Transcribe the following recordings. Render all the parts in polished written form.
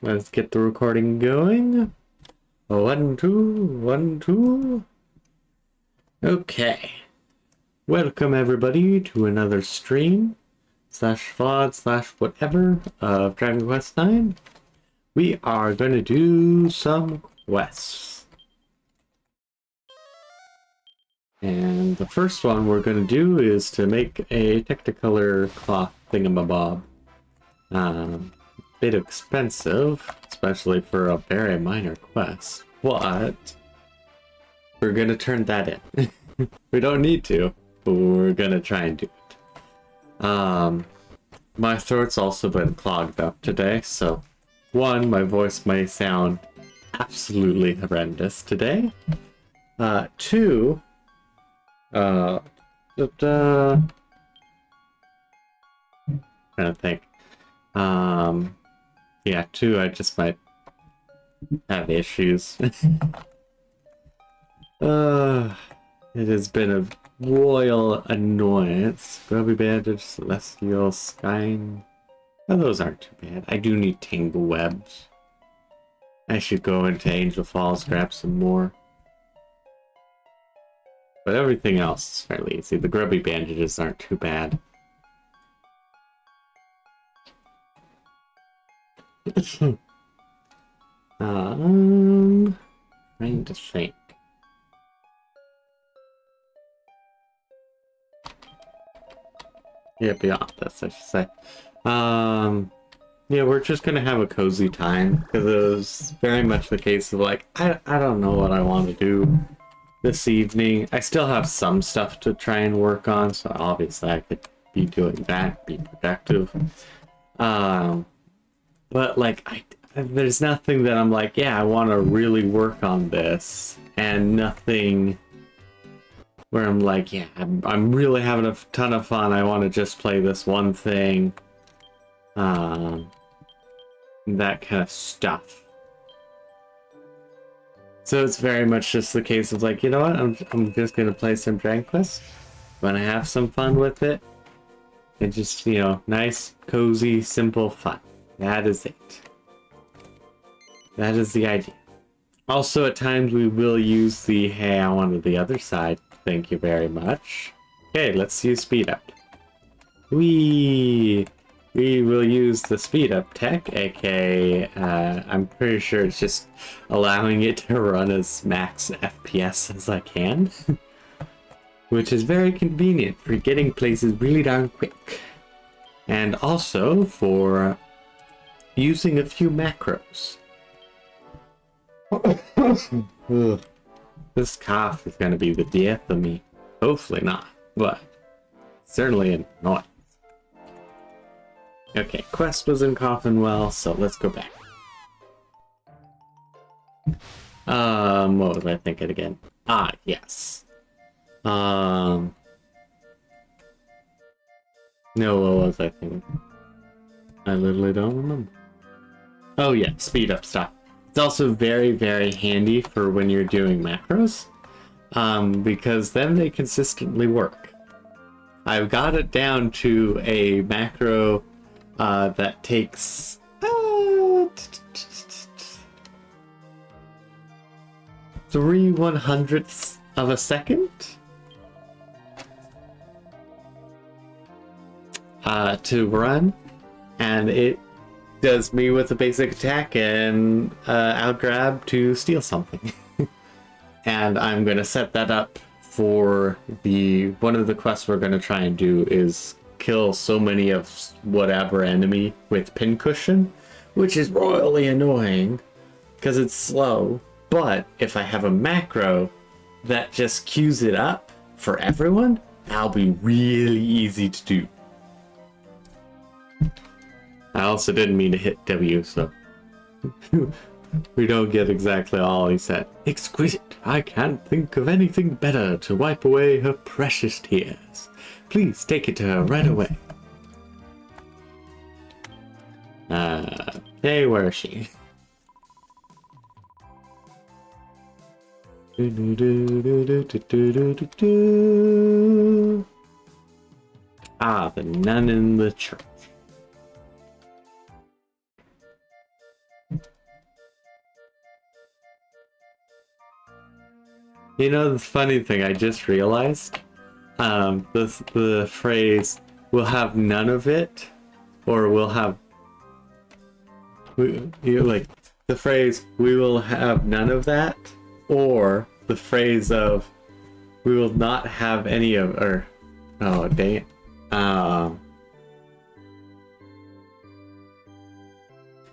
let's get the recording going. 1, 2, 1, 2. Okay. Welcome everybody to another stream slash VOD slash whatever of Dragon Quest IX. We are going to do some quests. And the first one we're going to do is to make a Technicolor cloth thingamabob. Bit expensive, especially for a very minor quest, but we're gonna turn that in. We don't need to, but we're gonna try and do it. My throat's also been clogged up today, so one, my voice may sound absolutely horrendous today. Two, trying to think. Yeah, two, I just might have issues. It has been a royal annoyance. Grubby Bandage, Celestial, Skyne. Oh, those aren't too bad. I do need Tangle Webs. I should go into Angel Falls, grab some more. But everything else is fairly easy. The Grubby Bandages aren't too bad. Trying to think. Yeah, beyond this, I should say. Yeah, we're just gonna have a cozy time because it was very much the case of like, I don't know what I want to do this evening. I still have some stuff to try and work on, so obviously I could be doing that, be productive. But like, there's nothing that I'm like, yeah, I want to really work on this, and nothing where I'm like, yeah, I'm really having a ton of fun. I want to just play this one thing. That kind of stuff. So it's very much just the case of like, you know what, I'm just gonna play some Dragon Quest. I'm gonna have some fun with it. And just, you know, nice, cozy, simple fun. That is it. That is the idea. Also, at times we will use the, hey, I wanted the other side. Thank you very much. Okay, let's use speed up. We will use the speed up tech, aka I'm pretty sure it's just allowing it to run as max FPS as I can. Which is very convenient for getting places really darn quick. And also for using a few macros. This cough is going to be the death of me. Hopefully not, but certainly an annoyance. Okay, quest was in Coffin well, so let's go back. What was I thinking again? Ah, yes. No, what was I thinking? I literally don't remember. Oh yeah, speed up stuff. It's also very, very handy for when you're doing macros, because then they consistently work. I've got it down to a macro that takes 3/100ths of a second to run, and it does me with a basic attack and outgrab to steal something. And I'm gonna set that up for one of the quests we're gonna try and do is kill so many of whatever enemy with pincushion, which is royally annoying because it's slow. But if I have a macro that just queues it up for everyone, that'll be really easy to do. I also didn't mean to hit W, so we don't get exactly all he said. Exquisite! I can't think of anything better to wipe away her precious tears. Please take it to her right away. Hey, where is she? Ah, the nun in the church. You know, the funny thing I just realized, the phrase "we'll have none of it," or "we'll have," like the phrase "we will have none of that," or the phrase of "we will not have any of," or oh dang it,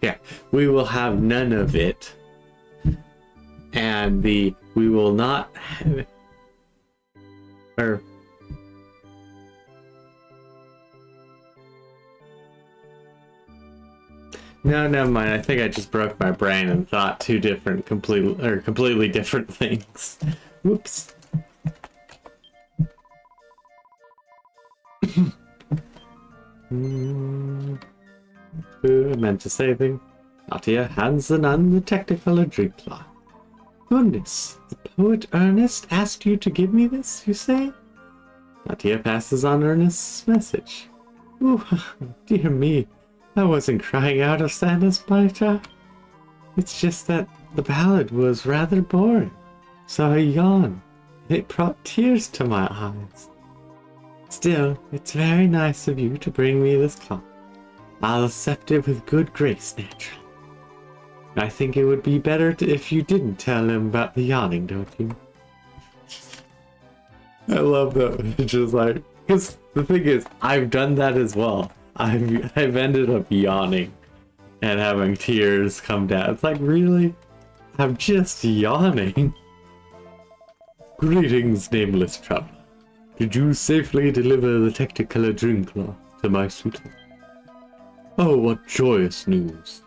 yeah, "we will have none of it," and the "we will not have it," or no, never mind. I think I just broke my brain and thought two different, completely different things. Whoops. I meant to say thing. Natia hands the nun the Technicolor drink cloth. Goodness, the poet Ernest asked you to give me this, you say? Natia passes on Ernest's message. Ooh, dear me. I wasn't crying out of sadness, Baita. It's just that the ballad was rather boring, so I yawned. It brought tears to my eyes. Still, it's very nice of you to bring me this cloth. I'll accept it with good grace, naturally. I think it would be better if you didn't tell him about the yawning, don't you? I love that. It's just like, because the thing is, I've done that as well. I've ended up yawning and having tears come down. It's like, really? I'm just yawning. Greetings, nameless traveler. Did you safely deliver the Technicolor drink cloth to my suitor? Oh, what joyous news.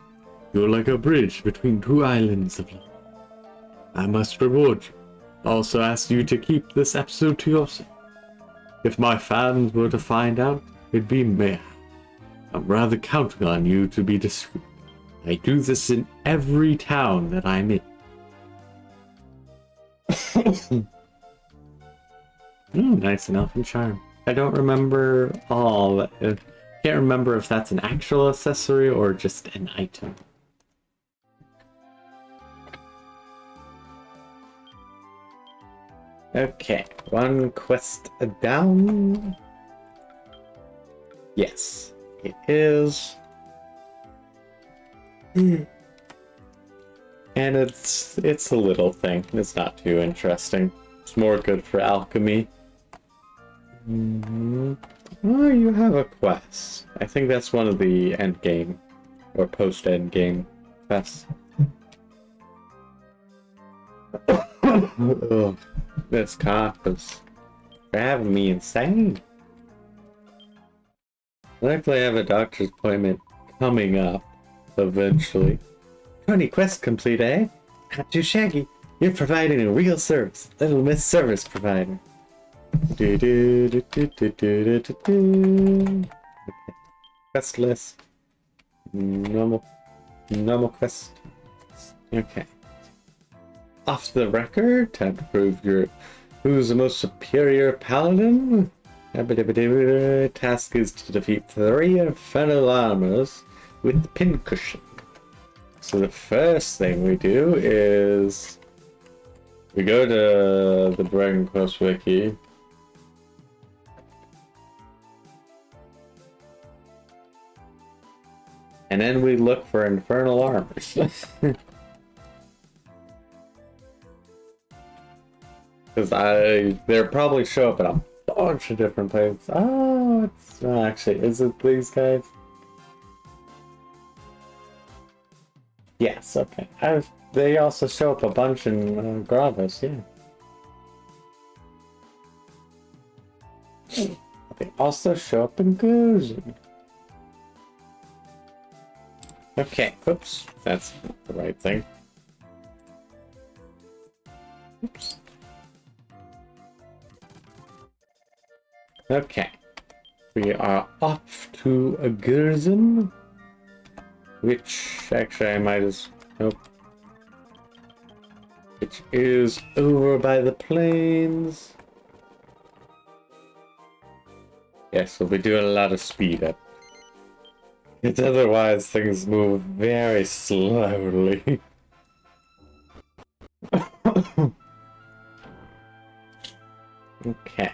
You're like a bridge between two islands of love. I must reward you. Also ask you to keep this episode to yourself. If my fans were to find out, it'd be mayhem. I'm rather counting on you to be discreet. I do this in every town that I'm in. Nice enough and charm. I don't remember all. I can't remember if that's an actual accessory or just an item. Okay, one quest down. Yes, it is. And it's a little thing. It's not too interesting. It's more good for alchemy. Oh, you have a quest. I think that's one of the end game or post end game quests. Ugh, this cough is driving me insane. Luckily, I have a doctor's appointment coming up eventually. 20 quests complete, eh? Not too shaggy. You're providing a real service. Little Miss Service Provider. Okay. Quest list. Normal quest. Okay. Off the record, time to prove who's the most superior paladin. Task is to defeat 3 infernal armors with the pincushion. So the first thing we do is we go to the Dragon Quest wiki. And then we look for infernal armors. Because they'll probably show up in a bunch of different places. Oh, it's not actually, is it these guys? Yes, okay. They also show up a bunch in Grottos, yeah. They also show up in Guzin. Okay, oops, that's not the right thing. Oops. Okay, we are off to a Guzin, which actually I might as nope. Which is over by the plains. Yes, we'll be doing a lot of speed up. Because otherwise things move very slowly. Okay.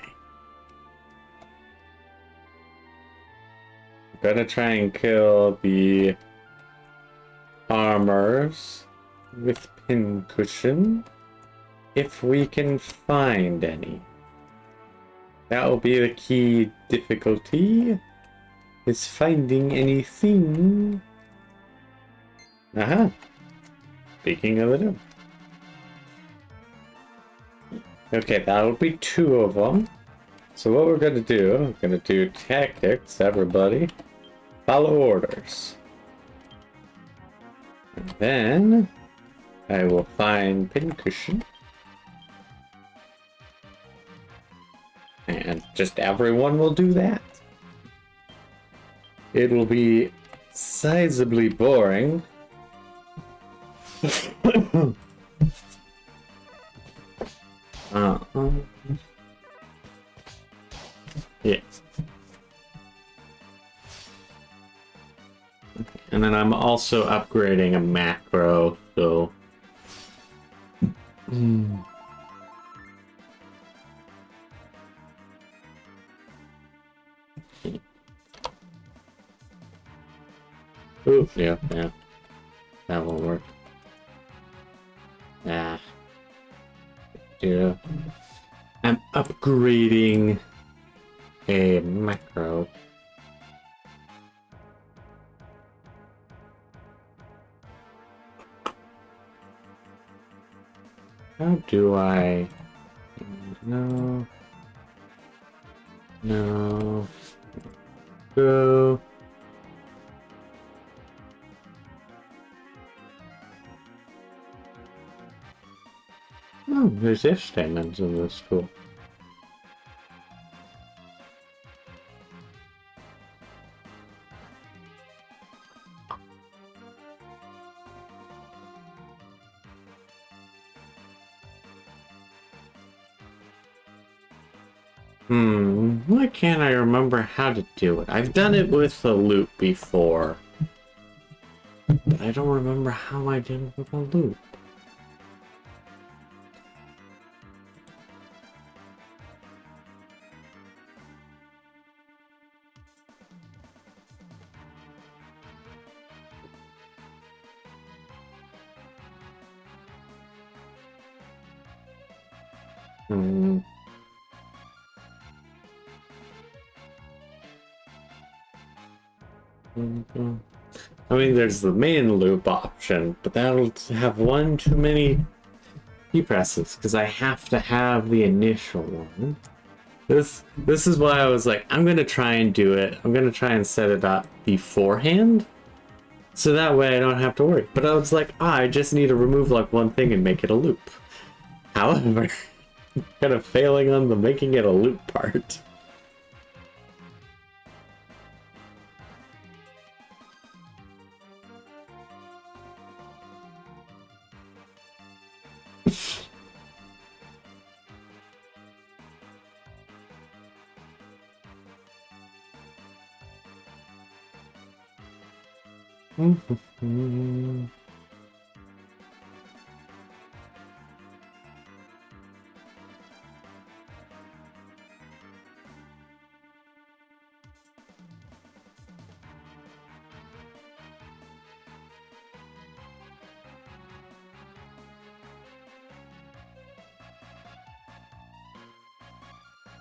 I'm gonna try and kill the armors with pincushion if we can find any. That will be the key difficulty, is finding anything. Aha! Speaking of the devil. Okay, that'll be 2 of them. So what we're gonna do, we're gonna do tactics, everybody. Follow orders. And then I will find pincushion. And just everyone will do that. It will be sizably boring. Yeah. And then I'm also upgrading a macro, so... Ooh, yeah. That won't work. Ah. Yeah. I'm upgrading a macro. How do I... No. Go. Oh, there's if statements in this tool. Why can't I remember how to do it? I've done it with a loop before, but I don't remember how I did it with a loop. I mean, there's the main loop option, but that'll have one too many key presses because I have to have the initial one. This is why I was like, I'm gonna try and do it. I'm gonna try and set it up beforehand, so that way I don't have to worry. But I was like, I just need to remove like one thing and make it a loop. However, kind of failing on the making it a loop part.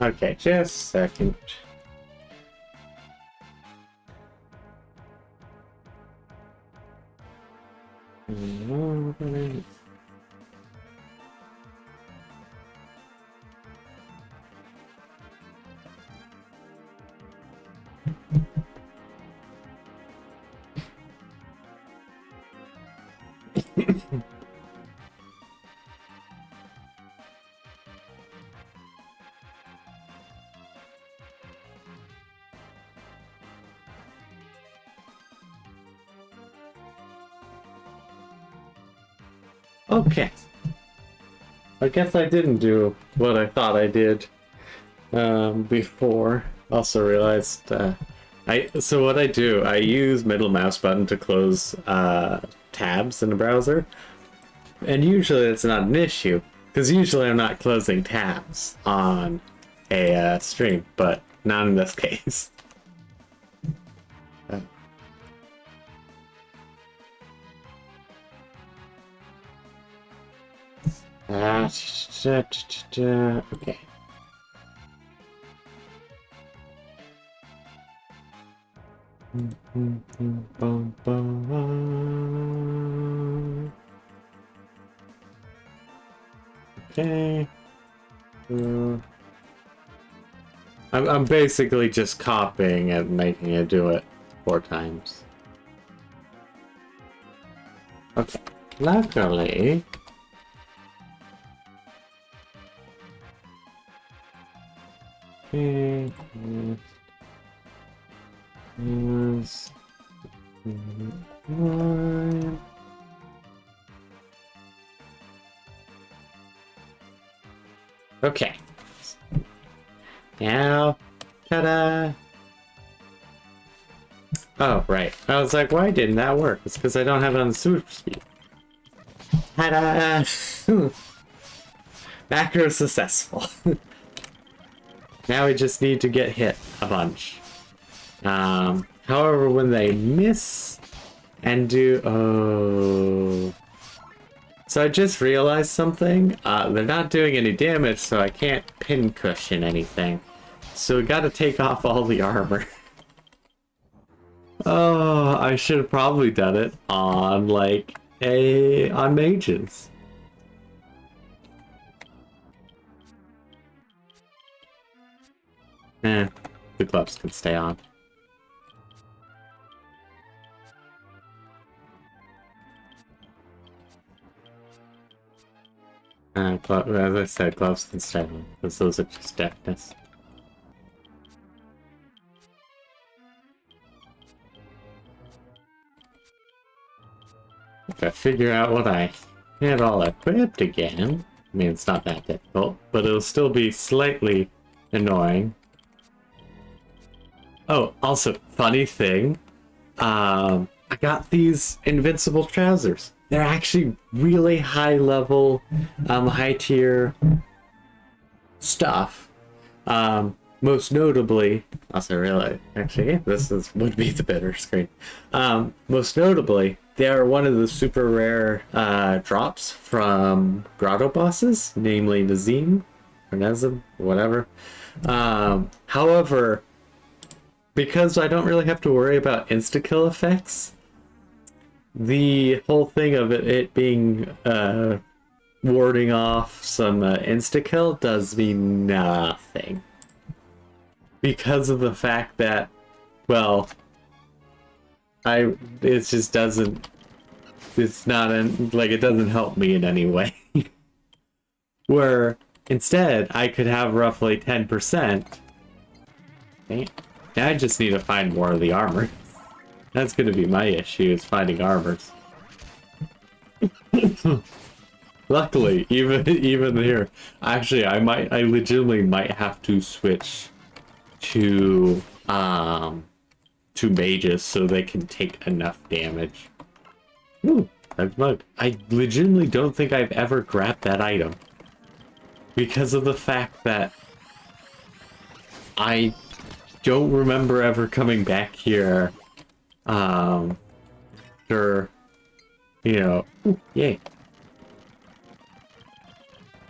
Okay, just a second. Okay. I guess I didn't do what I thought I did before. Also realized so what I do, I use middle mouse button to close tabs in the browser. And usually it's not an issue, because usually I'm not closing tabs on a stream, but not in this case. Okay. Okay. I'm basically just copying and making it do it 4 times. Okay. Luckily. Okay. Yes. Okay. Now, ta-da! Oh, right. I was like, why didn't that work? It's because I don't have it on super speed. Ta-da! Macro successful. Now we just need to get hit a bunch. However, when they miss and do... Oh... So I just realized something. They're not doing any damage, so I can't pin cushion anything. So we gotta take off all the armor. Oh, I should have probably done it on, like, on mages. The gloves can stay on. As I said, gloves can stay on, because those are just deafness. If I figure out what I had all equipped again, I mean, it's not that difficult, but it'll still be slightly annoying. Oh, also, funny thing, I got these invincible trousers. They're actually really high level, high tier stuff. Most notably, also really, actually, would be the better screen. Most notably, they are one of the super rare drops from Grotto bosses, namely Nazim, or Nazim, whatever. However, because I don't really have to worry about insta-kill effects, the whole thing of it being warding off some insta-kill does me nothing. Because of the fact that, well, it just doesn't, it's not, like, it doesn't help me in any way. Where, instead, I could have roughly 10%. Okay. Now I just need to find more of the armor. That's gonna be my issue, is finding armors. Luckily, even here, actually, I legitimately might have to switch to mages so they can take enough damage. Ooh, that's mug. I legitimately don't think I've ever grabbed that item because of the fact that I don't remember ever coming back here. After, yay.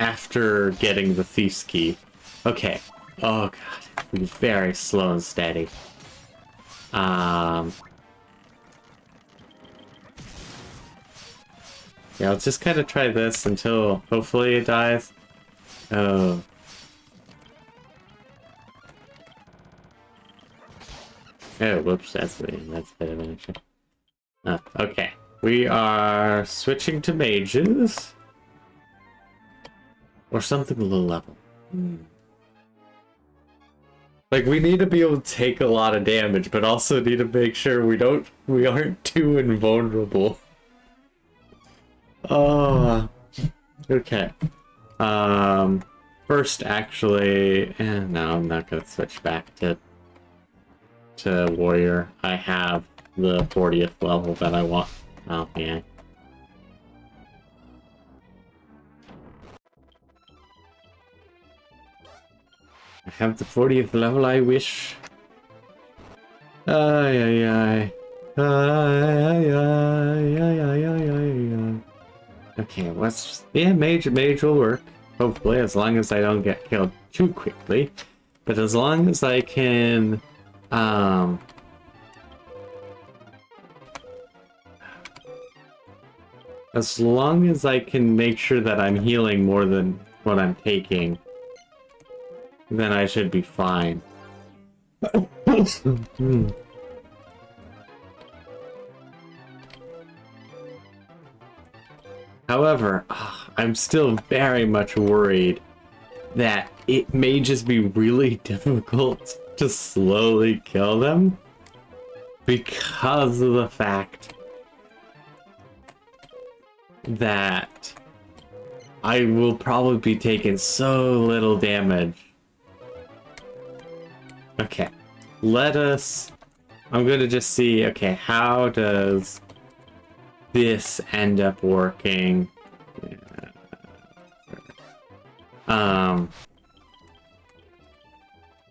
After getting the Thief's Key. Okay. Oh god. Be very slow and steady. Yeah, I'll just kind of try this until hopefully it dies. Oh. Oh, whoops, that's a bit of an issue. Okay. We are switching to mages. Or something low level. Like, we need to be able to take a lot of damage, but also need to make sure we aren't too invulnerable. Oh. Okay. First, actually, no, I'm not gonna switch back to warrior. I have the 40th level that I want. Oh, yeah. I have the 40th level, I wish. Ay, ay, ay. Ay, ay, ay, ay, ay, ay, ay. Okay, what's... Yeah, mage will work. Hopefully, as long as I don't get killed too quickly. But as long as I can... As long as I can make sure that I'm healing more than what I'm taking, then I should be fine. However, I'm still very much worried that it may just be really difficult to slowly kill them because of the fact that I will probably be taking so little damage. Okay, let us... I'm gonna just see, okay, how does this end up working?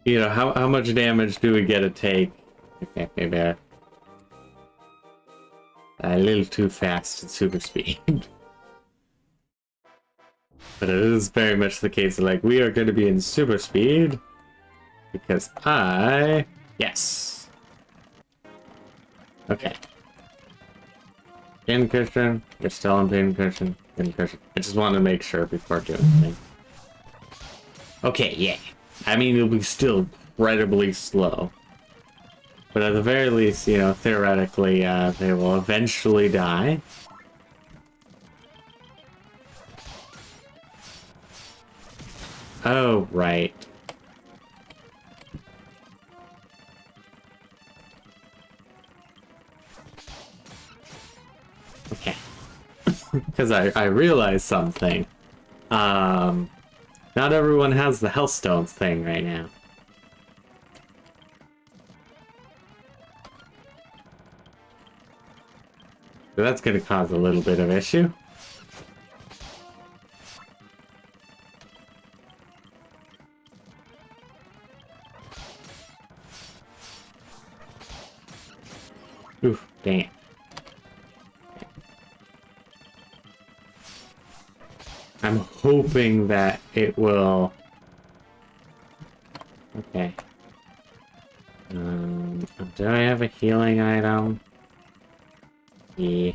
You know, how much damage do we get to take? Okay, maybe a little too fast at super speed. But it is very much the case of, like, we are going to be in super speed because yes. Okay. Pincushion. You're still on pincushion. Pincushion. I just want to make sure before doing anything. Okay, yeah. I mean, it'll be still incredibly slow. But at the very least, you know, theoretically, they will eventually die. Oh, right. Okay. Because I realized something. Not everyone has the Hellstones thing right now. So that's going to cause a little bit of issue. Oof, dang it. I'm hoping that it will... Okay. Do I have a healing item? Yeah.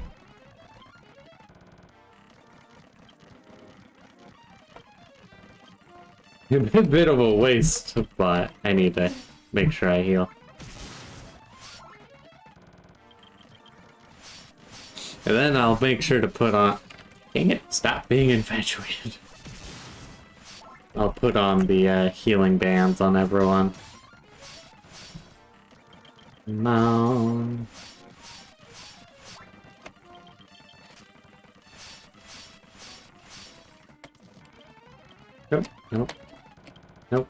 A bit of a waste, but I need to make sure I heal. And then I'll make sure to put on... Dang it, stop being infatuated. I'll put on the healing bands on everyone. No. Nope, nope, nope.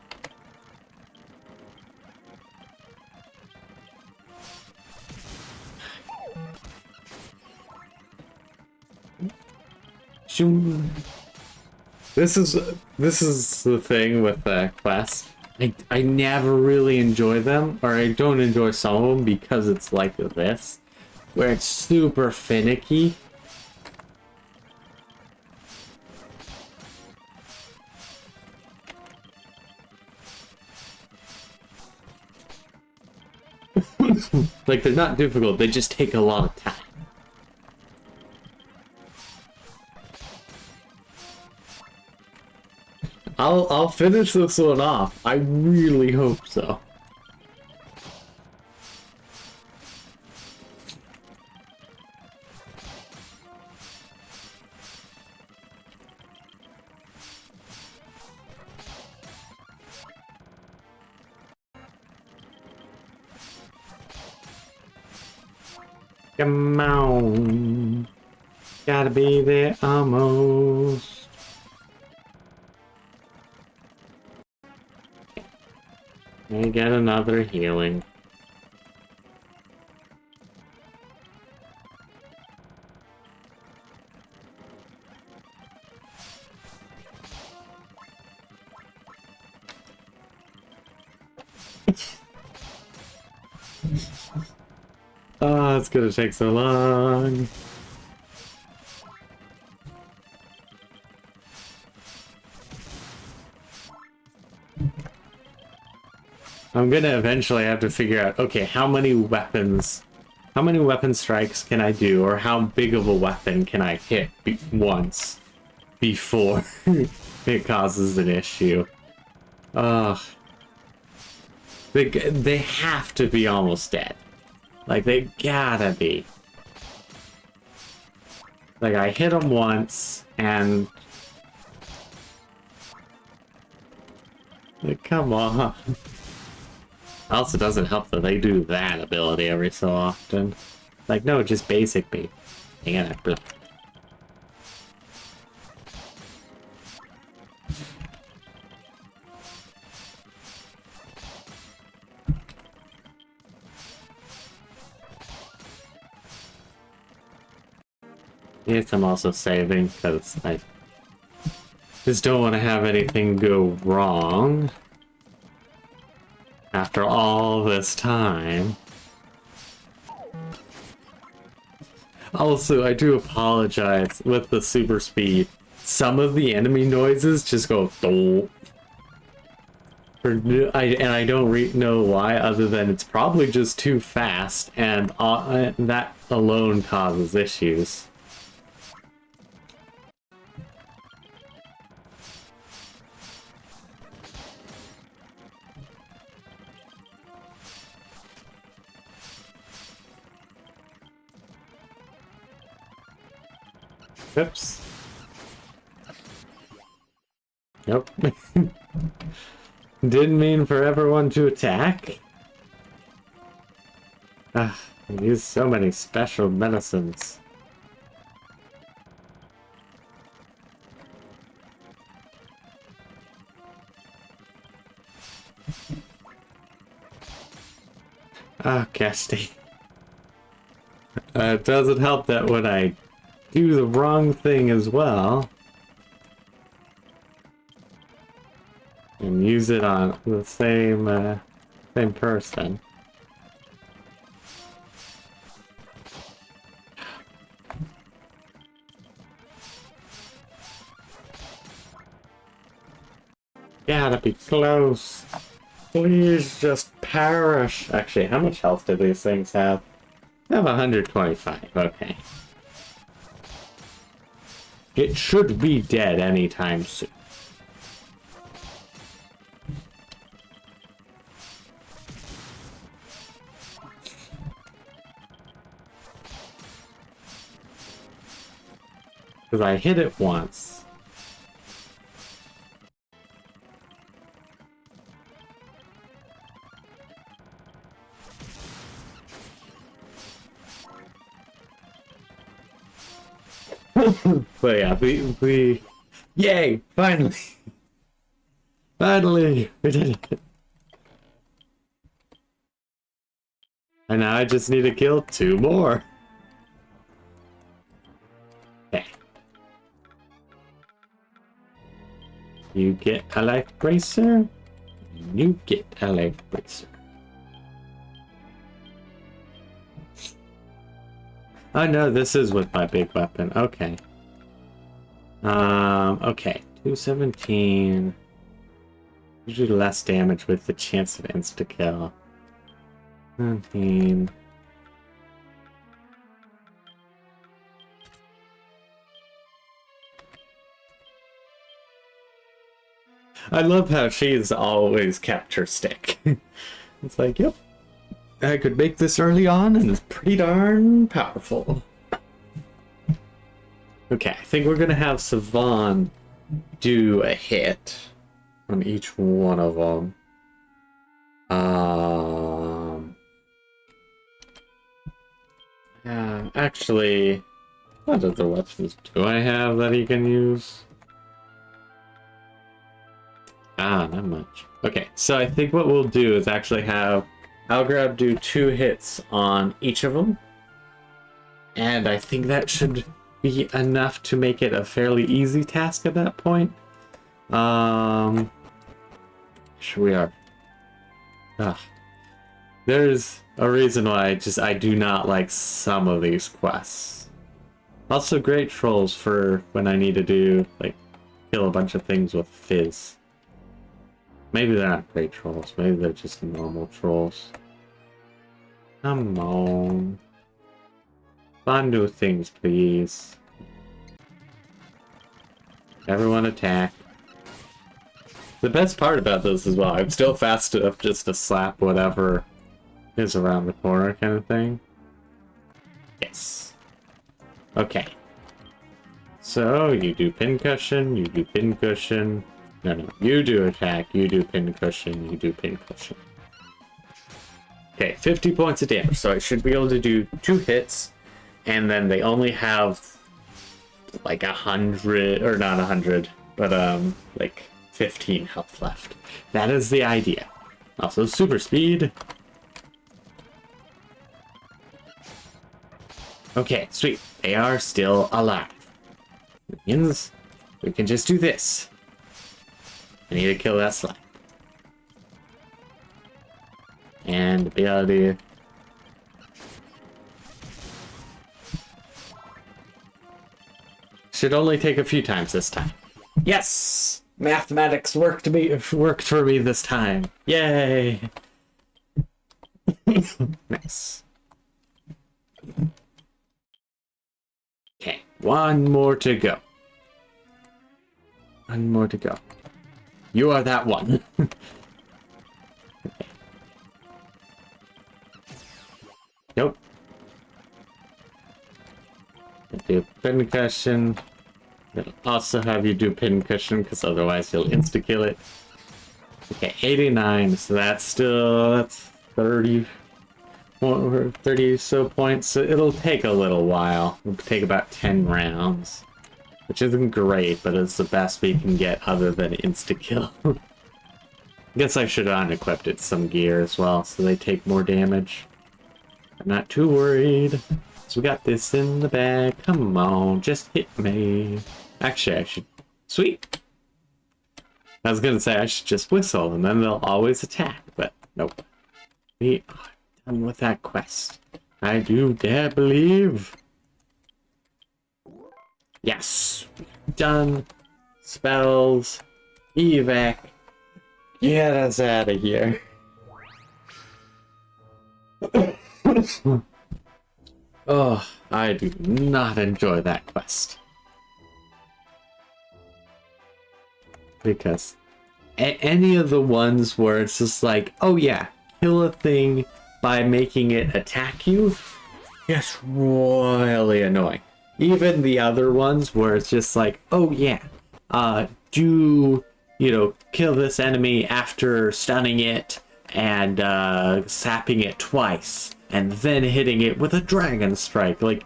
This is the thing with quests. I never really enjoy them, or I don't enjoy some of them because it's like this, where it's super finicky. Like, they're not difficult, they just take a lot of time. I'll finish this one off. I really hope so. Come on. Gotta be there almost. I get another healing. Oh, it's gonna take so long. I'm gonna eventually have to figure out, okay, how many weapon strikes can I do, or how big of a weapon can I hit once before it causes an issue. Ugh. They have to be almost dead. Like, they gotta be. Like, I hit them once, and... Like, come on. Also doesn't help that they do that ability every so often. Like, no, just basic beat. Hang on, yes, I'm also saving, because I just don't want to have anything go wrong after all this time. Also, I do apologize with the super speed. Some of the enemy noises just go "Dole." And I don't know why, other than it's probably just too fast, and that alone causes issues. Oops. Nope. Didn't mean for everyone to attack. Ah, I use so many special medicines. Ah, Casty. It doesn't help that when I do the wrong thing as well, and use it on the same person. Gotta be close. Please just perish. Actually, how much health do these things have? I have 125. Okay. It should be dead anytime soon. Because I hit it once. But yeah, we yay! Finally! Finally! We did it! And now I just need to kill 2 more. Okay. You get a life bracer. You get a life bracer. Oh no, this is with my big weapon. Okay. Okay. 217. Usually less damage with the chance of insta-kill. 17. I love how she's always kept her stick. It's like, yep. I could make this early on, and it's pretty darn powerful. Okay, I think we're gonna have Savon do a hit on each one of them. Yeah, actually, what other weapons do I have that he can use? Not much. Okay, so I think what we'll do is actually have Algrab do 2 hits on each of them. And I think that should be enough to make it a fairly easy task at that point. Sure we are. Ugh. There's a reason why I do not like some of these quests. Also great trolls for when I need to do, like, kill a bunch of things with fizz. Maybe they're not great trolls, maybe they're just normal trolls. Come on. Fun new things, please. Everyone attack. The best part about this as well, I'm still fast enough just to slap whatever is around the corner kind of thing. Yes. Okay. So, you do pincushion, you do pincushion. No, you do attack, you do pincushion, you do pincushion. Okay, 50 points of damage, so I should be able to do 2 hits, and then they only have like 100, or not 100, but like 15 health left. That is the idea. Also, super speed. Okay, sweet. They are still alive. Minions, we can just do this. I need to kill that slime. And ability. Should only take a few times this time. Yes! Mathematics worked for me this time. Yay! Nice. Okay, one more to go. One more to go. You are that one. Okay. Nope. Do pincushion. It'll also have you do pincushion, because otherwise you'll insta-kill it. Okay, 89, so that's 30 so points. So it'll take a little while. It'll take about 10 rounds. Which isn't great, but it's the best we can get other than insta-kill. I guess I should have unequipped it some gear as well, so they take more damage. I'm not too worried. So we got this in the bag. Come on, just hit me. Actually, I should... Sweet! I was gonna say I should just whistle, and then they'll always attack, but nope. We are done with that quest. I do dare believe. Yes! Done. Spells. Evac. Get us out of here. Oh, I do not enjoy that quest. Because any of the ones where it's just like, oh yeah, kill a thing by making it attack you, it's really annoying. Even the other ones where it's just like, oh yeah, kill this enemy after stunning it and sapping it twice, and then hitting it with a dragon strike. Like,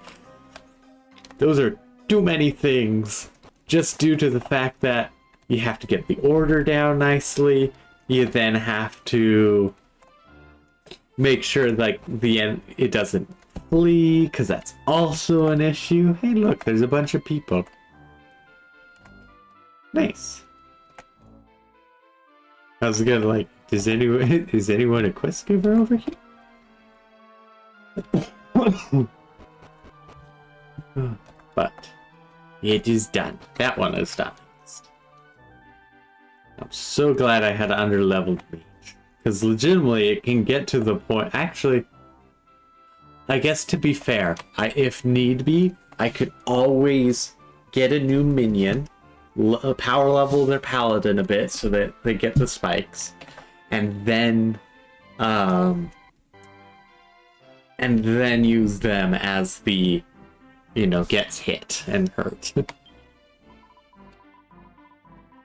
those are too many things, just due to the fact that you have to get the order down nicely. You then have to make sure, like, it doesn't flee, because that's also an issue. Hey, look, there's a bunch of people. Nice. I was gonna, like, is anyone a quest giver over here? But it is done. That one is done. I'm so glad I had under-leveled mage. Because legitimately, it can get to the point... Actually, I guess to be fair, if need be, I could always get a new minion, power level their paladin a bit so that they get the spikes, and then use them as the, gets hit and hurt.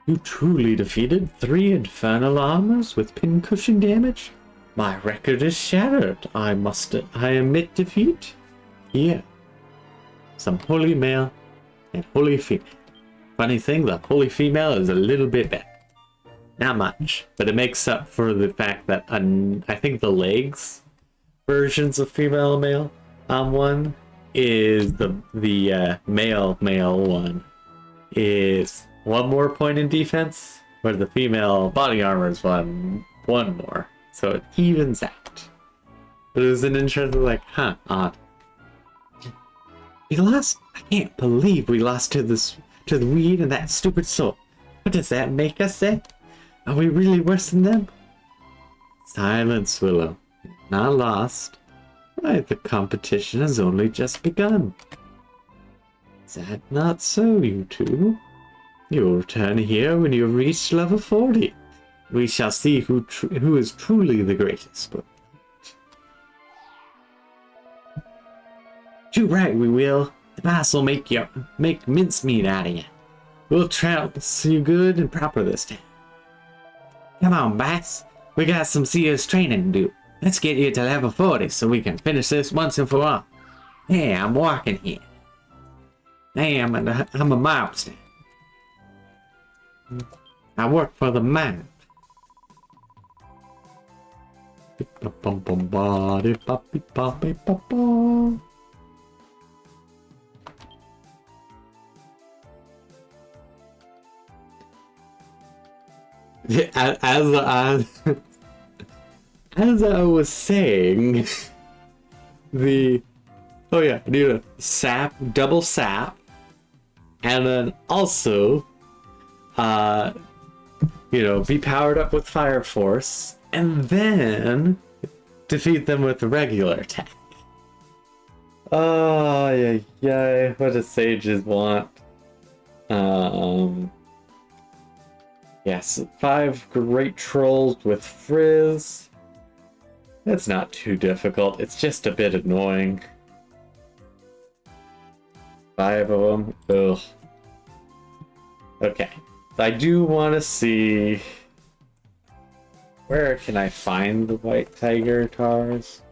You truly defeated 3 infernal armors with pincushion damage? My record is shattered. I admit defeat. Here. Some holy male and holy female. Funny thing, the holy female is a little bit better. Not much, but it makes up for the fact that I think the legs versions of female and male one is the male one is 1 more point in defense, where the female body armor is one more. So it evens out. But it was an interesting, like, huh, odd. We lost? I can't believe we lost to the weed and that stupid soul. What does that make us say? Are we really worse than them? Silence, Willow. Not lost. Why, the competition has only just begun. Is that not so, you two? You'll return here when you've reached level 40. We shall see who is truly the greatest. But too right, we will. The boss will make mincemeat out of you. We'll trounce you good and proper this time. Come on, boss. We got some serious training to do. Let's get you to level 40 so we can finish this once and for all. Hey, I'm walking here. Hey, I'm a mobster. I work for the map. As I was saying, I need a sap, double sap, and then also, be powered up with Fire Force, and then defeat them with the regular attack. Oh, yeah. What do sages want? Yes, 5 great trolls with frizz. It's not too difficult, it's just a bit annoying. 5 of them, ugh. Okay, I do want to see... Where can I find the white tiger tars?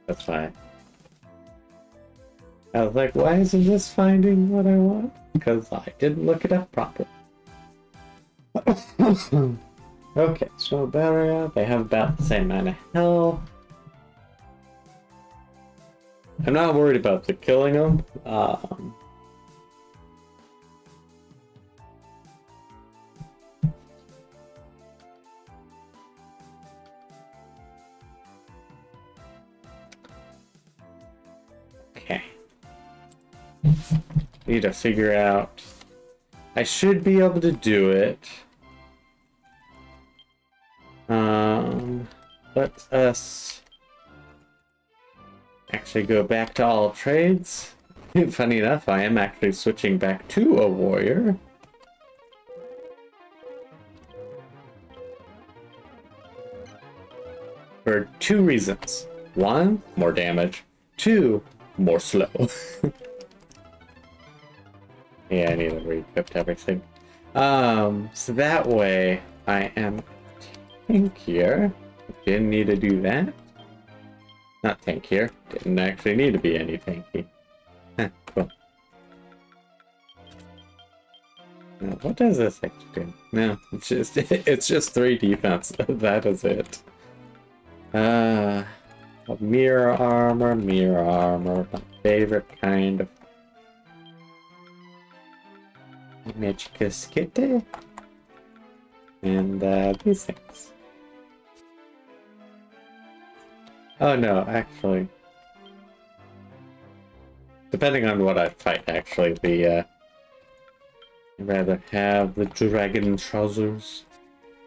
That's fine. I was like, why isn't this finding what I want? Because I didn't look it up properly. Okay, so barrier, they have about the same amount of health. I'm not worried about the killing them. Okay. Need to figure out. I should be able to do it. Let us actually go back to all trades. Funny enough, I am actually switching back to a warrior. For 2 reasons. 1, more damage. 2, more slow. Yeah, I need to re-equip everything. So that way I am tankier. Didn't need to do that. Not tankier. Didn't actually need to be any tanky. Huh, cool. Now, what does this actually do? No, it's just 3 defense. That is it. Mirror armor, my favorite kind of image casquette. And these things. Oh no, actually. Depending on what I fight, actually, I'd rather have the dragon trousers.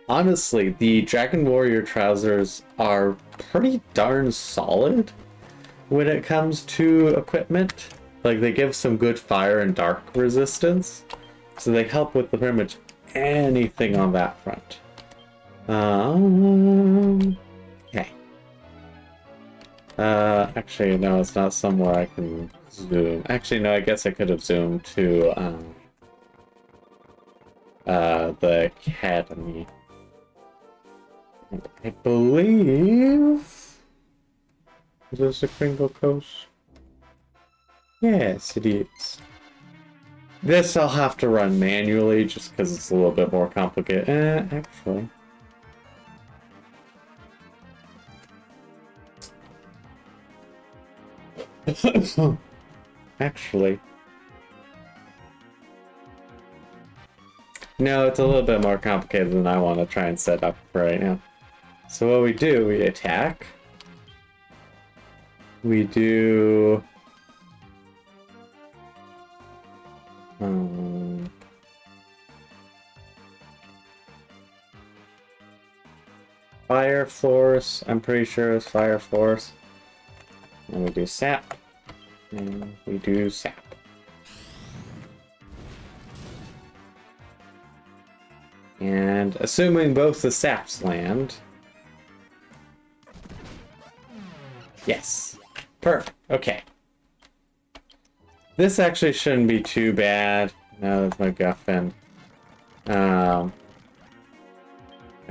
Honestly, the Dragon Warrior trousers are pretty darn solid when it comes to equipment. Like, they give some good fire and dark resistance, so they help with pretty much anything on that front. Okay. Actually, no, it's not somewhere I can zoom. Actually, no, I guess I could have zoomed to, the academy. I believe... Is this a Kringle Coast? Yes, it is. This I'll have to run manually, just because it's a little bit more complicated. Actually... Actually, no, it's a little bit more complicated than I want to try and set up for right now. So what we do, we attack. We do... Fire Force, I'm pretty sure it's Fire Force. And we do Sap. And we do Sap. And assuming both the Saps land... Yes. Perfect. Okay. This actually shouldn't be too bad. No, that's my guffin. I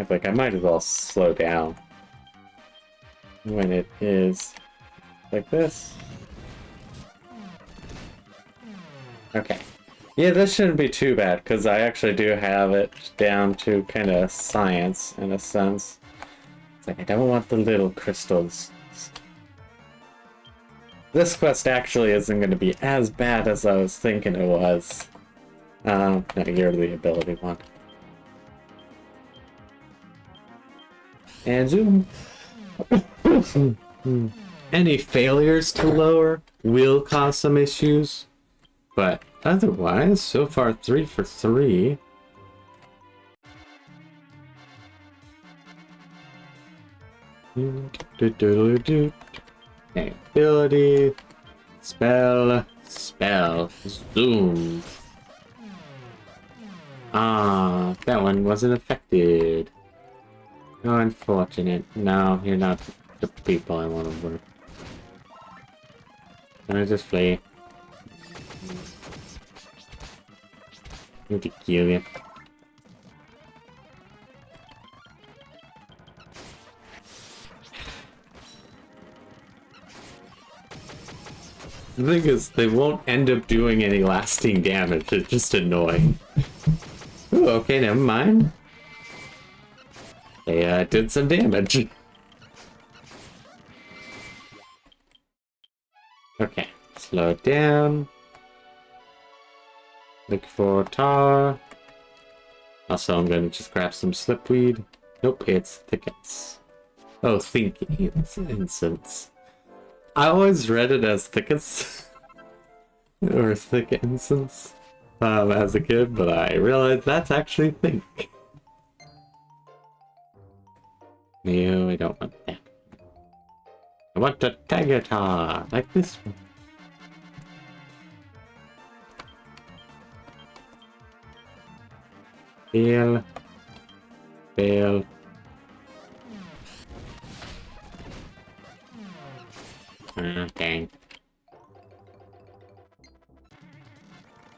think I might as well slow down when it is like this. Okay. Yeah, this shouldn't be too bad, because I actually do have it down to kind of science, in a sense. It's like, I don't want the little crystals. This quest actually isn't going to be as bad as I was thinking it was. No, you're the ability one. And zoom. Any failures to lower will cause some issues, but otherwise, so far 3 for 3. Ability, spell, zoom. Ah, that one wasn't affected. Oh, unfortunate. No, you're not the people I want to work. Can I just flee? I need to kill you. The thing is, they won't end up doing any lasting damage. It's just annoying. Ooh, okay, never mind. They did some damage. Okay, slow it down. Look for tar. Also, I'm gonna just grab some slipweed. Nope, it's thickets. Oh, think incense. I always read it as thickets. Or thick incense. As a kid, but I realized that's actually think. No, I don't want that. I want a tiger tar, like this one. Fail. Fail. Dang.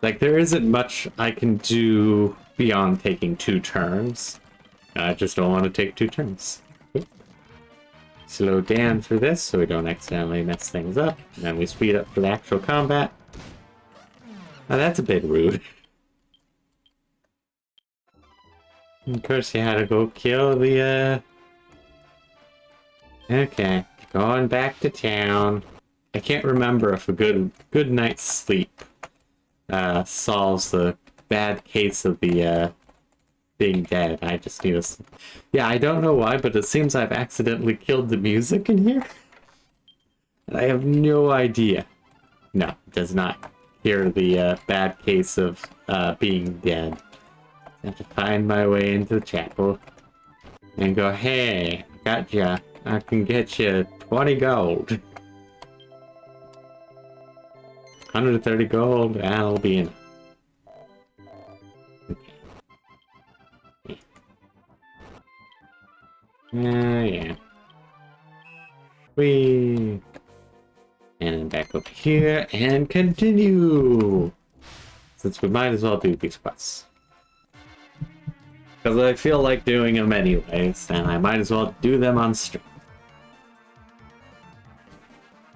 Like, there isn't much I can do beyond taking 2 turns. I just don't want to take 2 turns. Oop. Slow down for this so we don't accidentally mess things up. And then we speed up for the actual combat. Now that's a bit rude. Of course you had to go kill the, Okay, going back to town. I can't remember if a good night's sleep solves the bad case of the being dead. I just need to... Yeah, I don't know why, but it seems I've accidentally killed the music in here. I have no idea. No, it does not cure the bad case of being dead. I have to find my way into the chapel and go, hey, gotcha. I can get you 20 gold. 130 gold, that'll be enough. Okay. Yeah. Whee! And then back over here and continue! Since we might as well do these quests. Because I feel like doing them anyways, and I might as well do them on stream.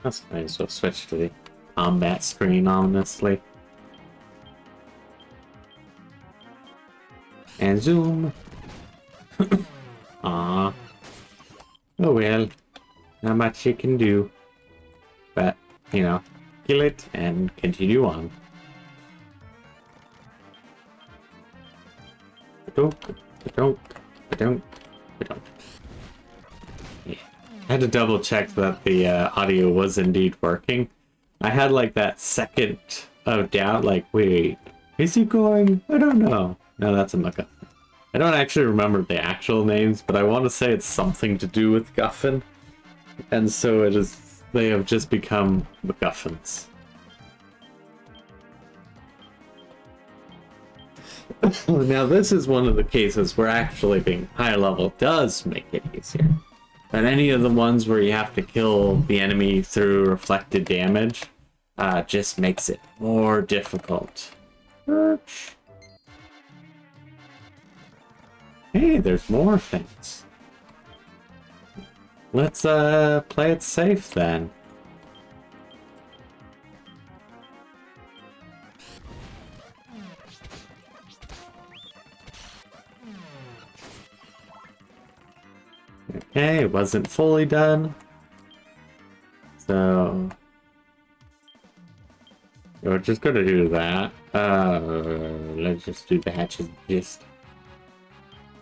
I might as well switch to the combat screen, honestly. And zoom. Aw. Oh well. Not much you can do. But you know, kill it and continue on. Ba-dunk. Yeah. I had to double check that the audio was indeed working. I had like that second of doubt, like, wait, is he going? I don't know. No, that's a MacGuffin. I don't actually remember the actual names, but I want to say it's something to do with Guffin. And so it is, they have just become MacGuffins. Now this is one of the cases where actually being high level does make it easier. But any of the ones where you have to kill the enemy through reflected damage just makes it more difficult. Hey, there's more things. Let's play it safe then. Okay, it wasn't fully done. So we're just gonna do that. Let's just do the hatches just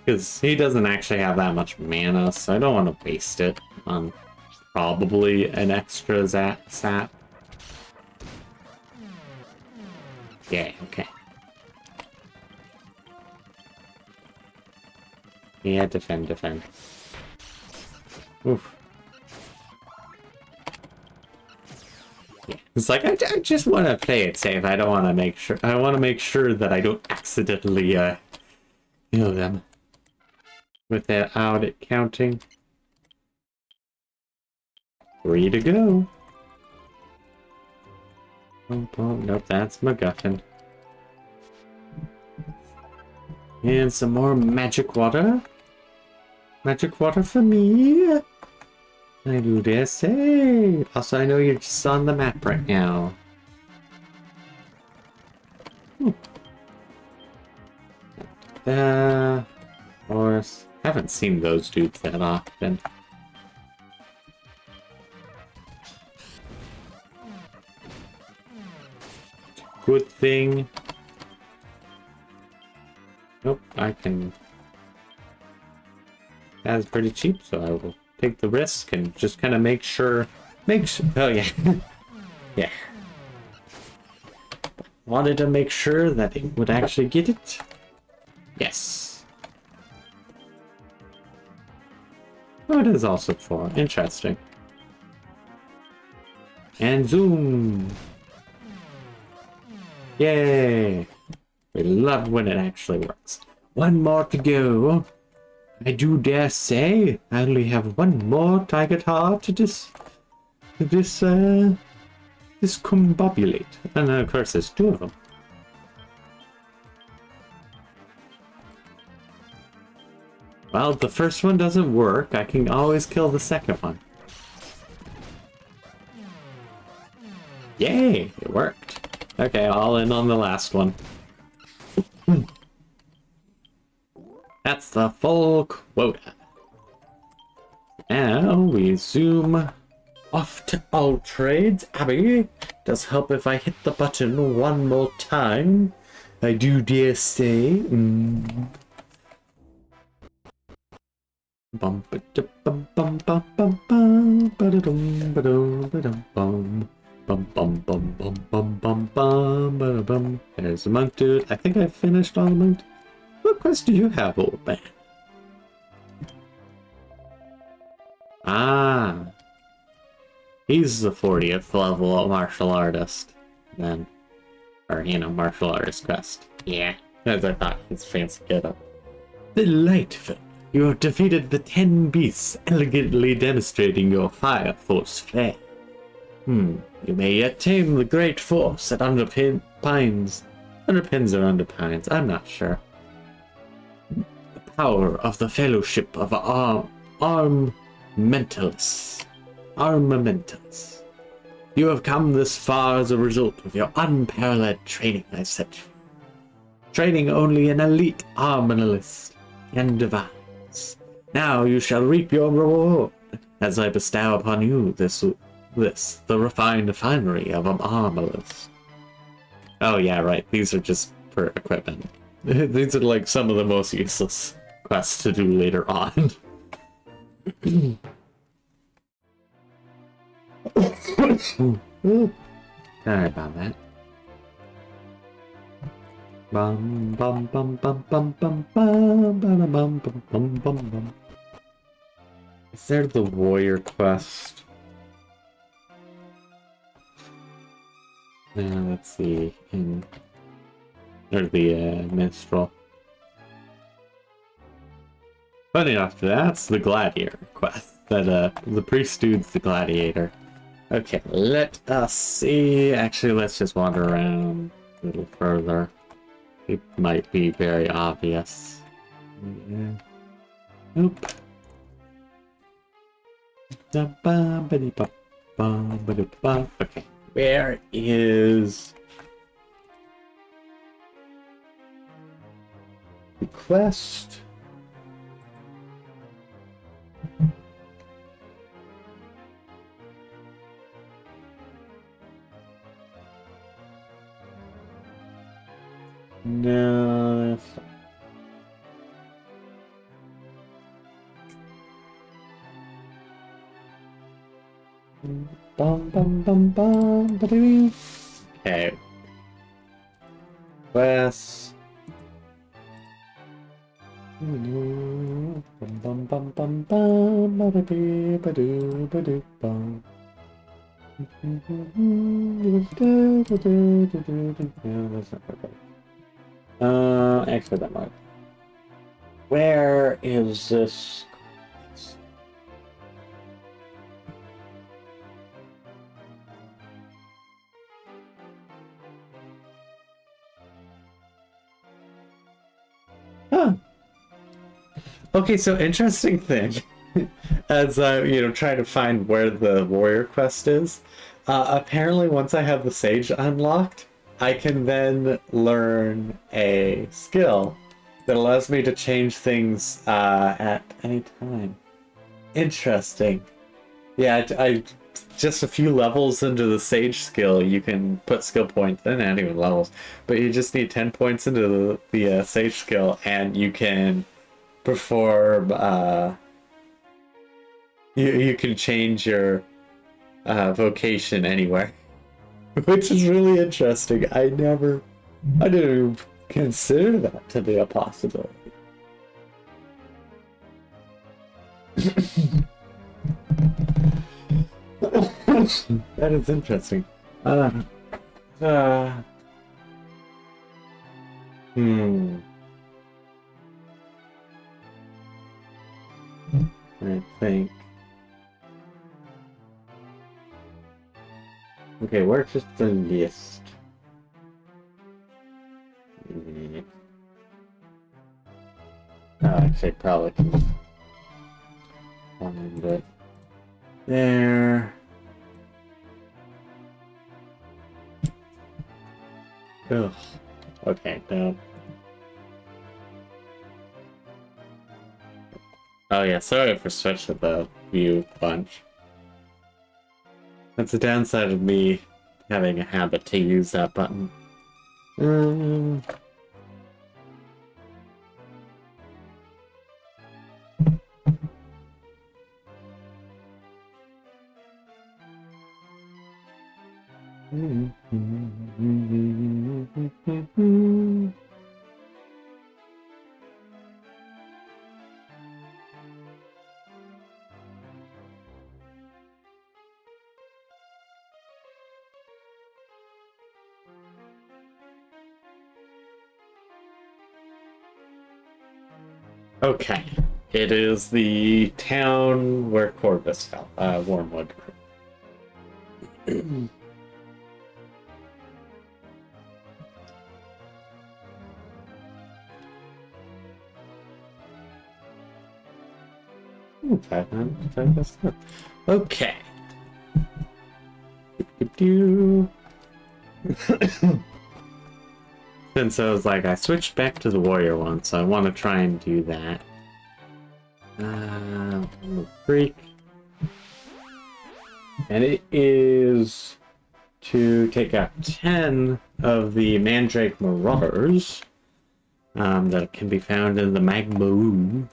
because he doesn't actually have that much mana, so I don't want to waste it on probably an extra sap. Yeah, okay. Yeah, defend. Oof. Yeah. It's like I just want to play it safe. I don't want to make sure. I want to make sure that I don't accidentally kill them without it counting. 3 to go. Oh, nope, that's MacGuffin. And some more magic water. Magic water for me. I do dare say. Also, I know you're just on the map right now. Of course. Haven't seen those dudes that often. Good thing. Nope, I can. That's pretty cheap, so I will take the risk and just kind of make sure. Oh yeah, yeah. Wanted to make sure that it would actually get it. Yes. Oh, it is also 4. Interesting. And zoom. Yay! We love when it actually works. 1 more to go. I do dare say I only have 1 more target heart to discombobulate. And of course there's 2 of them. Well, if the first one doesn't work, I can always kill the second one. Yay! It worked. Okay, all in on the last one. That's the full quota. Now we zoom off to all trades. Abby, does help if I hit the button 1 more time. I do dare say. Bum ba da bum bum bum bum bum ba da dum ba dum ba dum bum bum bum bum bum bum bum bum ba da bum. There's a monk dude. I think I finished all the monk. What quest do you have, old man? Ah, he's the 40th level martial artist, then, or you know, martial artist quest. Yeah, as I thought, his fancy getup. Delightful. You have defeated the 10 beasts, elegantly demonstrating your fire force flair. You may yet tame the great force that underpins or underpines, I'm not sure. The power of the fellowship of armamentalists. You have come this far as a result of your unparalleled training, I said. Training only an elite armamentalists and divine. Now you shall reap your reward, as I bestow upon you this this? The refined finery of a marvelous. Oh yeah, right. These are just for equipment. These are like some of the most useless quests to do later on. Sorry about that. Bum bum bum bum bum bum bum bum bum bum bum bum. Is there the warrior quest? Let's see. Or the minstrel. Funny enough, that's the gladiator quest. That the priest dude's the gladiator. Okay, let us see. Actually, let's just wander around a little further. It might be very obvious. Yeah. Nope. Okay, where is the quest? No, that's not. Bum bum bum bum ba-doo. Okay. Quest. Bum bum bum bum bum ba-da-dee, ba-doo, ba-doo, bum. Actually, that might. Where is this? Huh. Okay, so interesting thing. As try to find where the warrior quest is. Apparently, once I have the sage unlocked, I can then learn a skill that allows me to change things at any time. Interesting. Yeah, I just a few levels into the sage skill, you can put skill points, and not even levels, but you just need 10 points into the sage skill, and you can perform. You can change your vocation anywhere, which is really interesting. I didn't even consider that to be a possibility. That is interesting. I think. Okay, where's just the list? Oh, actually, probably can find it there. Ugh. Okay, no. Oh yeah, sorry for switching the view bunch. That's the downside of me having a habit to use that button. Okay, it is the town where Corvus fell, Wormwood. Okay. Since I was like, I switched back to the warrior one, so I want to try and do that. Freak. And it is to take out 10 of the Mandrake Marauders that can be found in the Magma Room.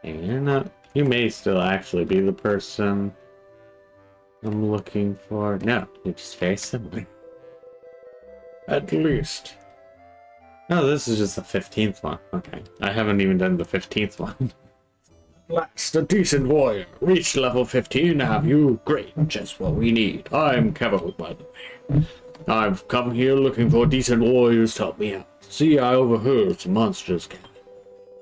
And you may still actually be the person I'm looking for. No, you're just very similar. At least. Oh, this is just the 15th one. Okay, I haven't even done the 15th one. Last, a decent warrior. Reach level 15, have you? Great, just what we need. I'm Kevo, by the way. I've come here looking for decent warriors to help me out. See, I overheard some monsters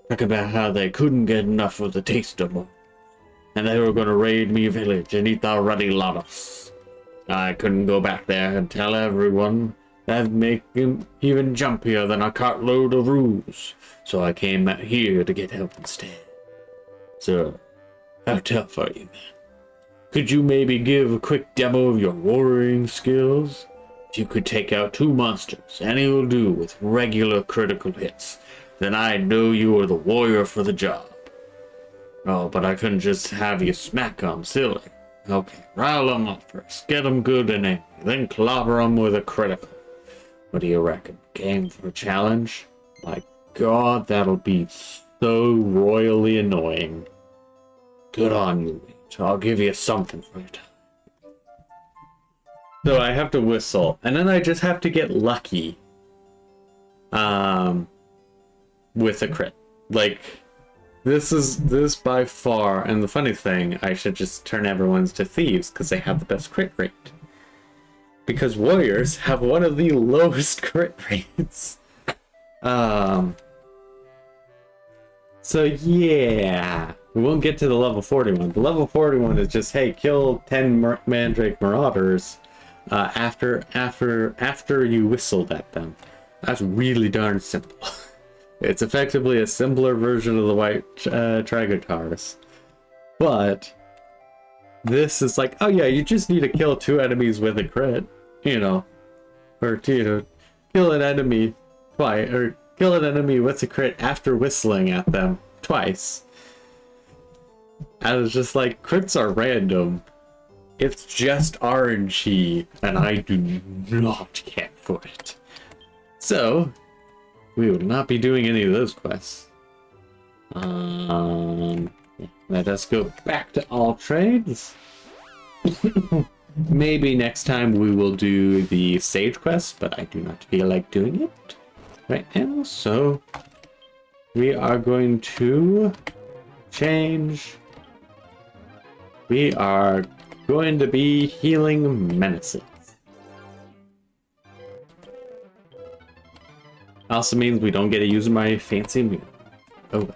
talk about how they couldn't get enough of the taste of them. And they were going to raid me village and eat the ruddy lotus. I couldn't go back there and tell everyone. That'd make him even jumpier than a cartload of ruse. So I came out here to get help instead. So, how tough are you, man? Could you maybe give a quick demo of your warring skills? If you could take out 2 monsters, any will do with regular critical hits, then I'd know you were the warrior for the job. Oh, but I couldn't just have you smack 'em, silly. Okay, rile 'em up first, get 'em good and angry, then clobber 'em with a critical. What do you reckon? Game for a challenge? My god, that'll be so royally annoying. Good on you, mate. I'll give you something for your time. So I have to whistle, and then I just have to get lucky. With a crit. Like, this by far, and the funny thing, I should just turn everyone's to thieves, because they have the best crit rate. Because warriors have one of the lowest crit rates. So yeah, we won't get to the level 41. The level 41 is just, hey, kill 10 Mandrake Marauders after you whistled at them. That's really darn simple. It's effectively a simpler version of the white Trigotars. But this is like, oh yeah, you just need to kill 2 enemies with a crit, you know. Or, you know, kill an enemy twice, or kill an enemy with a crit after whistling at them twice. I was just like, crits are random. It's just RNG, and I do not care for it. So, we would not be doing any of those quests. Let us go back to all trades. Maybe next time we will do the sage quest, but I do not feel like doing it right now. So we are going to change. We are going to be healing menaces. Also means we don't get to use my fancy mirror. Oh.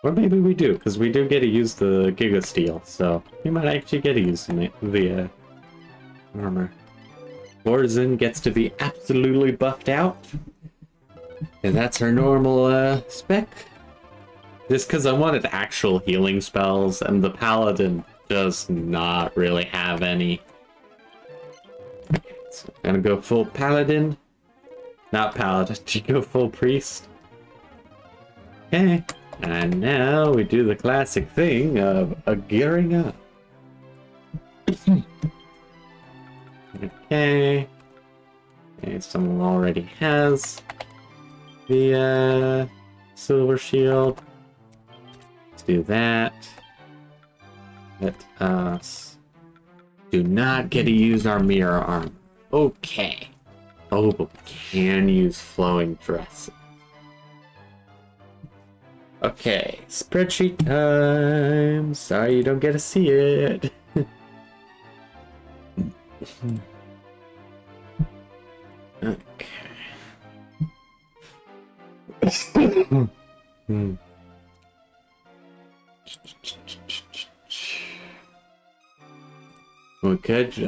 Or maybe we do, because we do get to use the Giga Steel, so we might actually get to use the armor. Orzen gets to be absolutely buffed out. And that's her normal spec. Just because I wanted actual healing spells, and the Paladin does not really have any. So I'm gonna go full Paladin. Not Paladin, you go full Priest. Okay. And now we do the classic thing of gearing up. Okay. Okay, someone already has the silver shield. Let's do that. Let us do not get to use our mirror armor. Okay. Oh, but we can use flowing dresses. Okay, spreadsheet time. Sorry you don't get to see it. Okay.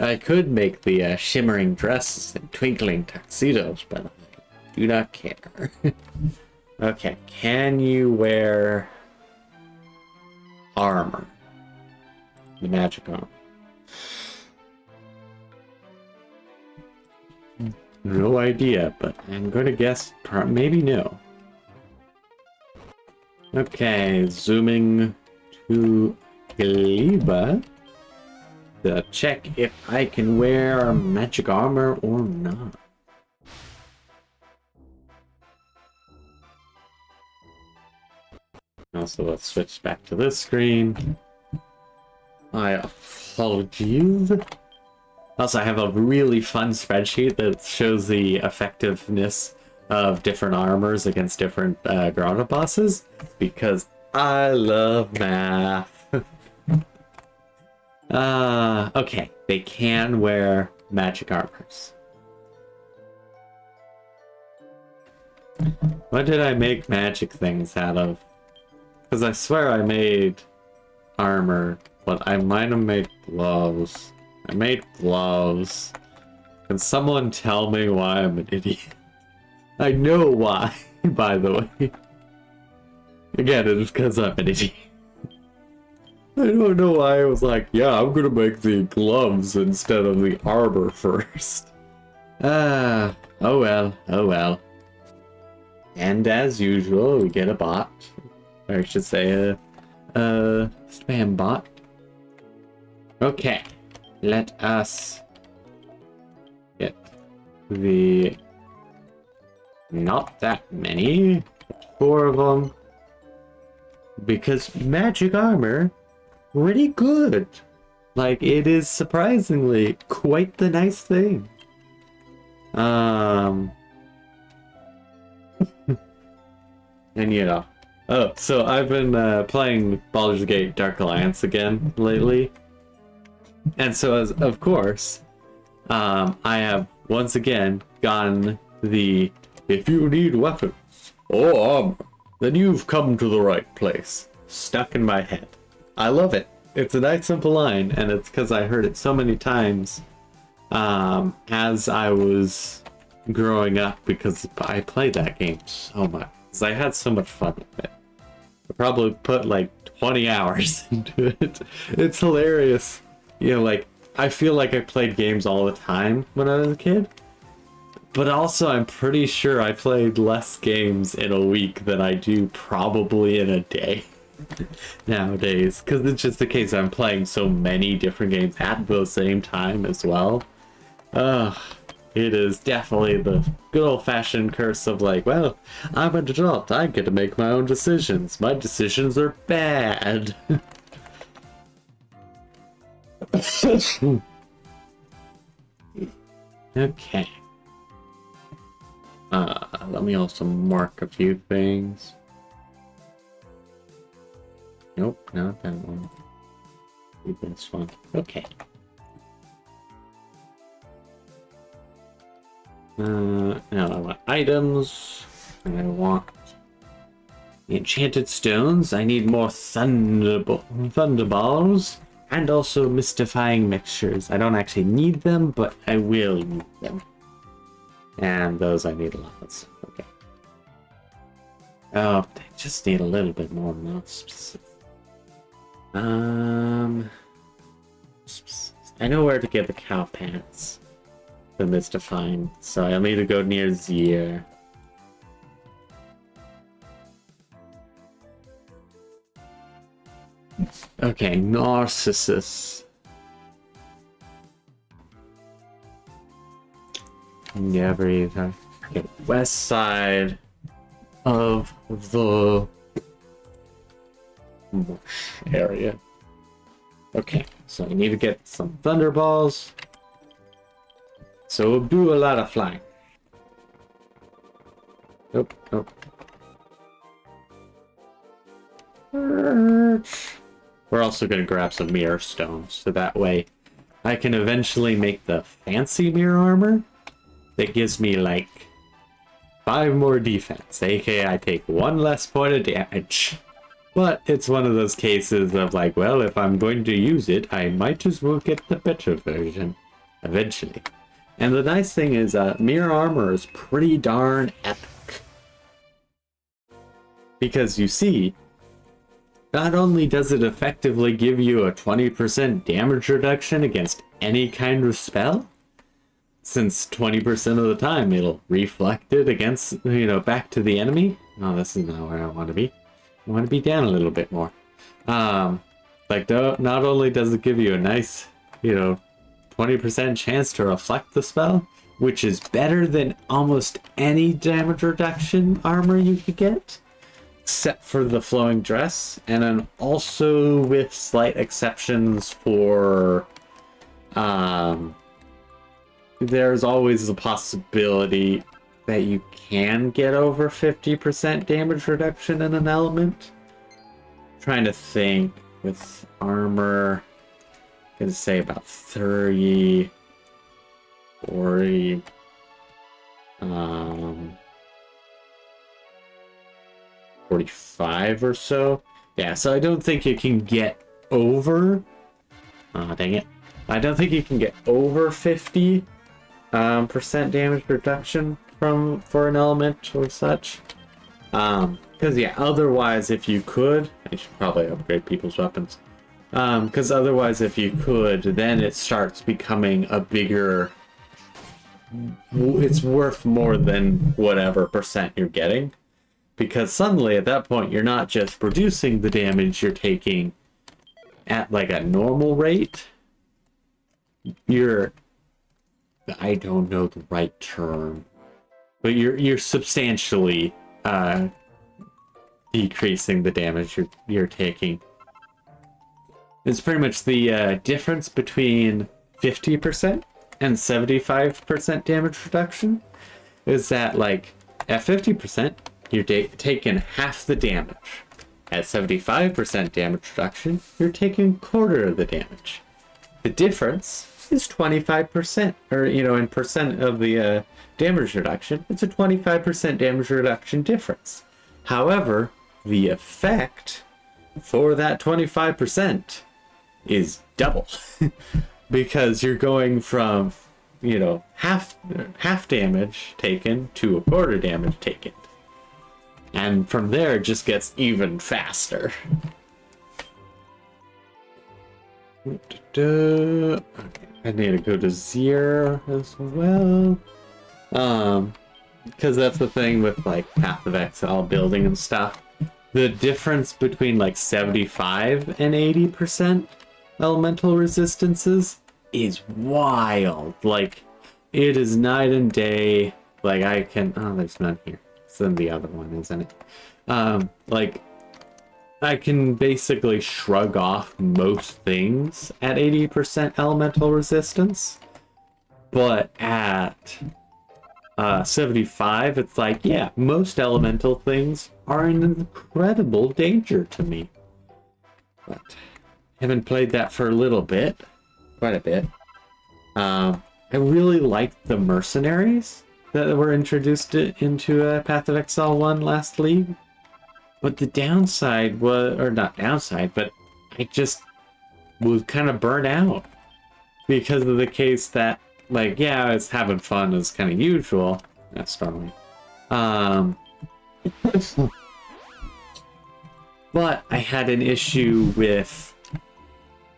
I could make the shimmering dresses and twinkling tuxedos, but I do not care. Okay, can you wear armor. The magic armor. No idea, but I'm gonna guess maybe no. Okay, zooming to Gleba to check if I can wear magic armor or not. Also, let's switch back to this screen. My apologies. Also, I have a really fun spreadsheet that shows the effectiveness of different armors against different Grotto bosses, because I love math. Okay, they can wear magic armors. What did I make magic things out of? Because I swear I made armor, but I might have made gloves. I made gloves. Can someone tell me why I'm an idiot? I know why, by the way. Again, it's because I'm an idiot. I don't know why I was like, yeah, I'm gonna make the gloves instead of the armor first. Oh well, oh well. And as usual, we get a bot. Or I should say a spam bot. Okay, let us get the... not that many, 4 of them. Because magic armor, pretty good. Like, it is surprisingly quite the nice thing. And you know. Oh, so I've been playing Baldur's Gate Dark Alliance again lately. And so, as of course, I have once again gotten the "if you need weapons or armor, then you've come to the right place" stuck in my head. I love it. It's a nice simple line, and it's because I heard it so many times as I was growing up, because I played that game so much. Because I had so much fun with it. I probably put like 20 hours into it. It's hilarious. You know, like, I feel like I played games all the time when I was a kid. But also, I'm pretty sure I played less games in a week than I do probably in a day nowadays. Because it's just the case I'm playing so many different games at the same time as well. It is definitely the good old-fashioned curse of like, well, I'm an adult, I get to make my own decisions. My decisions are bad. Okay. Let me also mark a few things. Nope, not that one. This one. Okay. Now I want items, and I want the enchanted stones. I need more thunderballs, and also mystifying mixtures. I don't actually need them, but I will need them. And those I need a lot. Okay. Oh, I just need a little bit more than those. I know where to get the cow pants. The mystifying, so I'll need to go near Zier. Okay, Narcissus. Yeah, breathe. Okay, west side of the marsh area. Okay, so I need to get some thunderballs. So we'll do a lot of flying. Nope, nope. We're also going to grab some mirror stones, so that way I can eventually make the fancy mirror armor that gives me like 5 more defense, aka I take 1 less point of damage. But it's one of those cases of like, well, if I'm going to use it, I might as well get the better version eventually. And the nice thing is, mirror armor is pretty darn epic. Because you see, not only does it effectively give you a 20% damage reduction against any kind of spell, since 20% of the time it'll reflect it against, back to the enemy. Oh, this is not where I want to be. I want to be down a little bit more. Not only does it give you a nice, 20% chance to reflect the spell, which is better than almost any damage reduction armor you could get, except for the flowing dress, and then also with slight exceptions for, there's always the possibility that you can get over 50% damage reduction in an element. Trying to think with armor, I'm gonna say about 30, 40, 45 or so. Yeah, so I don't think you can get over, dang it. I don't think you can get over 50 percent damage reduction for an element or such. Because yeah, otherwise if you could, I should probably upgrade people's weapons. Because otherwise if you could, then it starts becoming a bigger, it's worth more than whatever percent you're getting. Because suddenly at that point you're not just reducing the damage you're taking at like a normal rate. I don't know the right term, but you're substantially decreasing the damage you're taking. It's pretty much the difference between 50% and 75% damage reduction. Is that like at 50% you're taking half the damage. At 75% damage reduction, you're taking a quarter of the damage. The difference is 25%, or in percent of the damage reduction, it's a 25% damage reduction difference. However, the effect for that 25% is double because you're going from half damage taken to a quarter damage taken, and from there it just gets even faster. Okay. I need to go to 0 as well. Because that's the thing with like Path of Exile building and stuff. The difference between like 75 and 80% elemental resistances is wild. Like, it is night and day. Like, there's none here. It's in the other one, isn't it? I can basically shrug off most things at 80% elemental resistance, but at 75, it's like, yeah, most elemental things are in incredible danger to me. But haven't played that for a little bit, quite a bit. I really liked the mercenaries that were introduced into Path of Exile 1 last League. But the downside was, or not downside, but I just was kind of burnt out because of the case that, like, yeah, I was having fun as kind of usual. That's Starry. But I had an issue with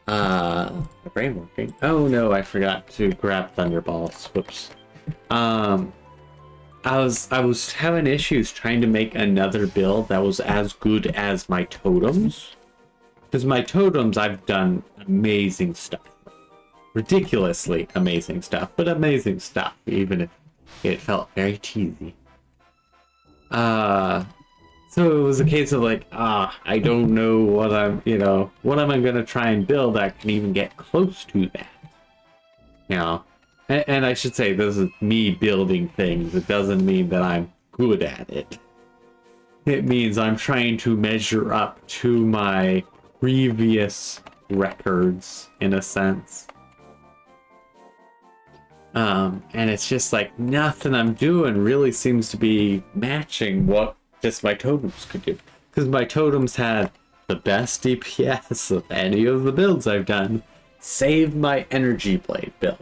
the brain working. Oh no, I forgot to grab Thunderballs. Whoops. I was having issues trying to make another build that was as good as my totems. Because my totems, I've done amazing stuff. Ridiculously amazing stuff, but amazing stuff, even if it felt very cheesy. So it was a case of like, I don't know what what am I gonna try and build that can even get close to that? And I should say, this is me building things. It doesn't mean that I'm good at it. It means I'm trying to measure up to my previous records, in a sense. And it's just like, nothing I'm doing really seems to be matching what just my totems could do. Because my totems had the best DPS of any of the builds I've done, save my Energy Blade build.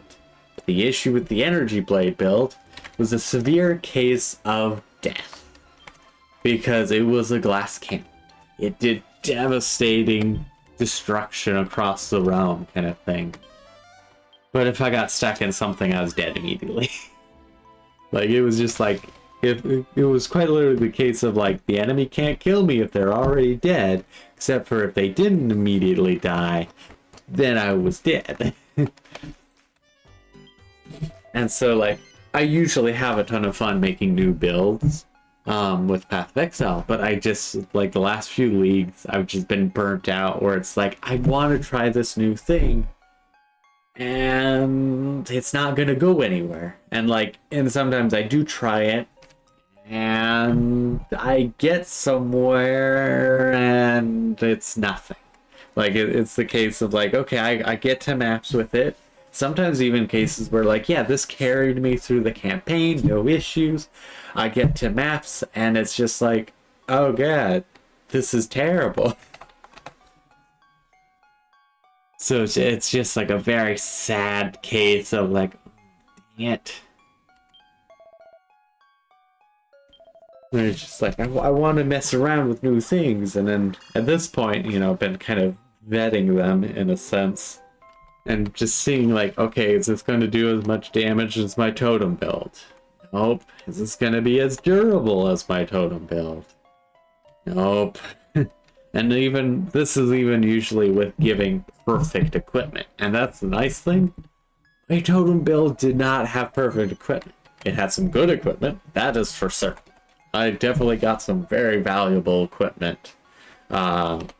The issue with the Energy Blade build was a severe case of death, because it was a glass cannon. It did devastating destruction across the realm kind of thing. But if I got stuck in something, I was dead immediately. Like, it was just like, if it was quite literally the case of like, the enemy can't kill me if they're already dead, except for if they didn't immediately die, then I was dead. And so like, I usually have a ton of fun making new builds with Path of Exile, but I just, like the last few leagues, I've just been burnt out where it's like, I want to try this new thing, and it's not gonna go anywhere. And like, and sometimes I do try it and I get somewhere and it's nothing. Like, it's the case of like, okay, I get to maps with it. Sometimes even cases where like, yeah, this carried me through the campaign, no issues. I get to maps and it's just like, oh god, this is terrible. So it's just like a very sad case of like, dang it. And it's just like, I want to mess around with new things. And then at this point, you know, I've been kind of vetting them in a sense. And just seeing like, okay, is this going to do as much damage as my totem build? Nope. Is this going to be as durable as my totem build? Nope. And even, this is even usually with giving perfect equipment. And that's the nice thing. My totem build did not have perfect equipment. It had some good equipment, that is for certain. I definitely got some very valuable equipment. And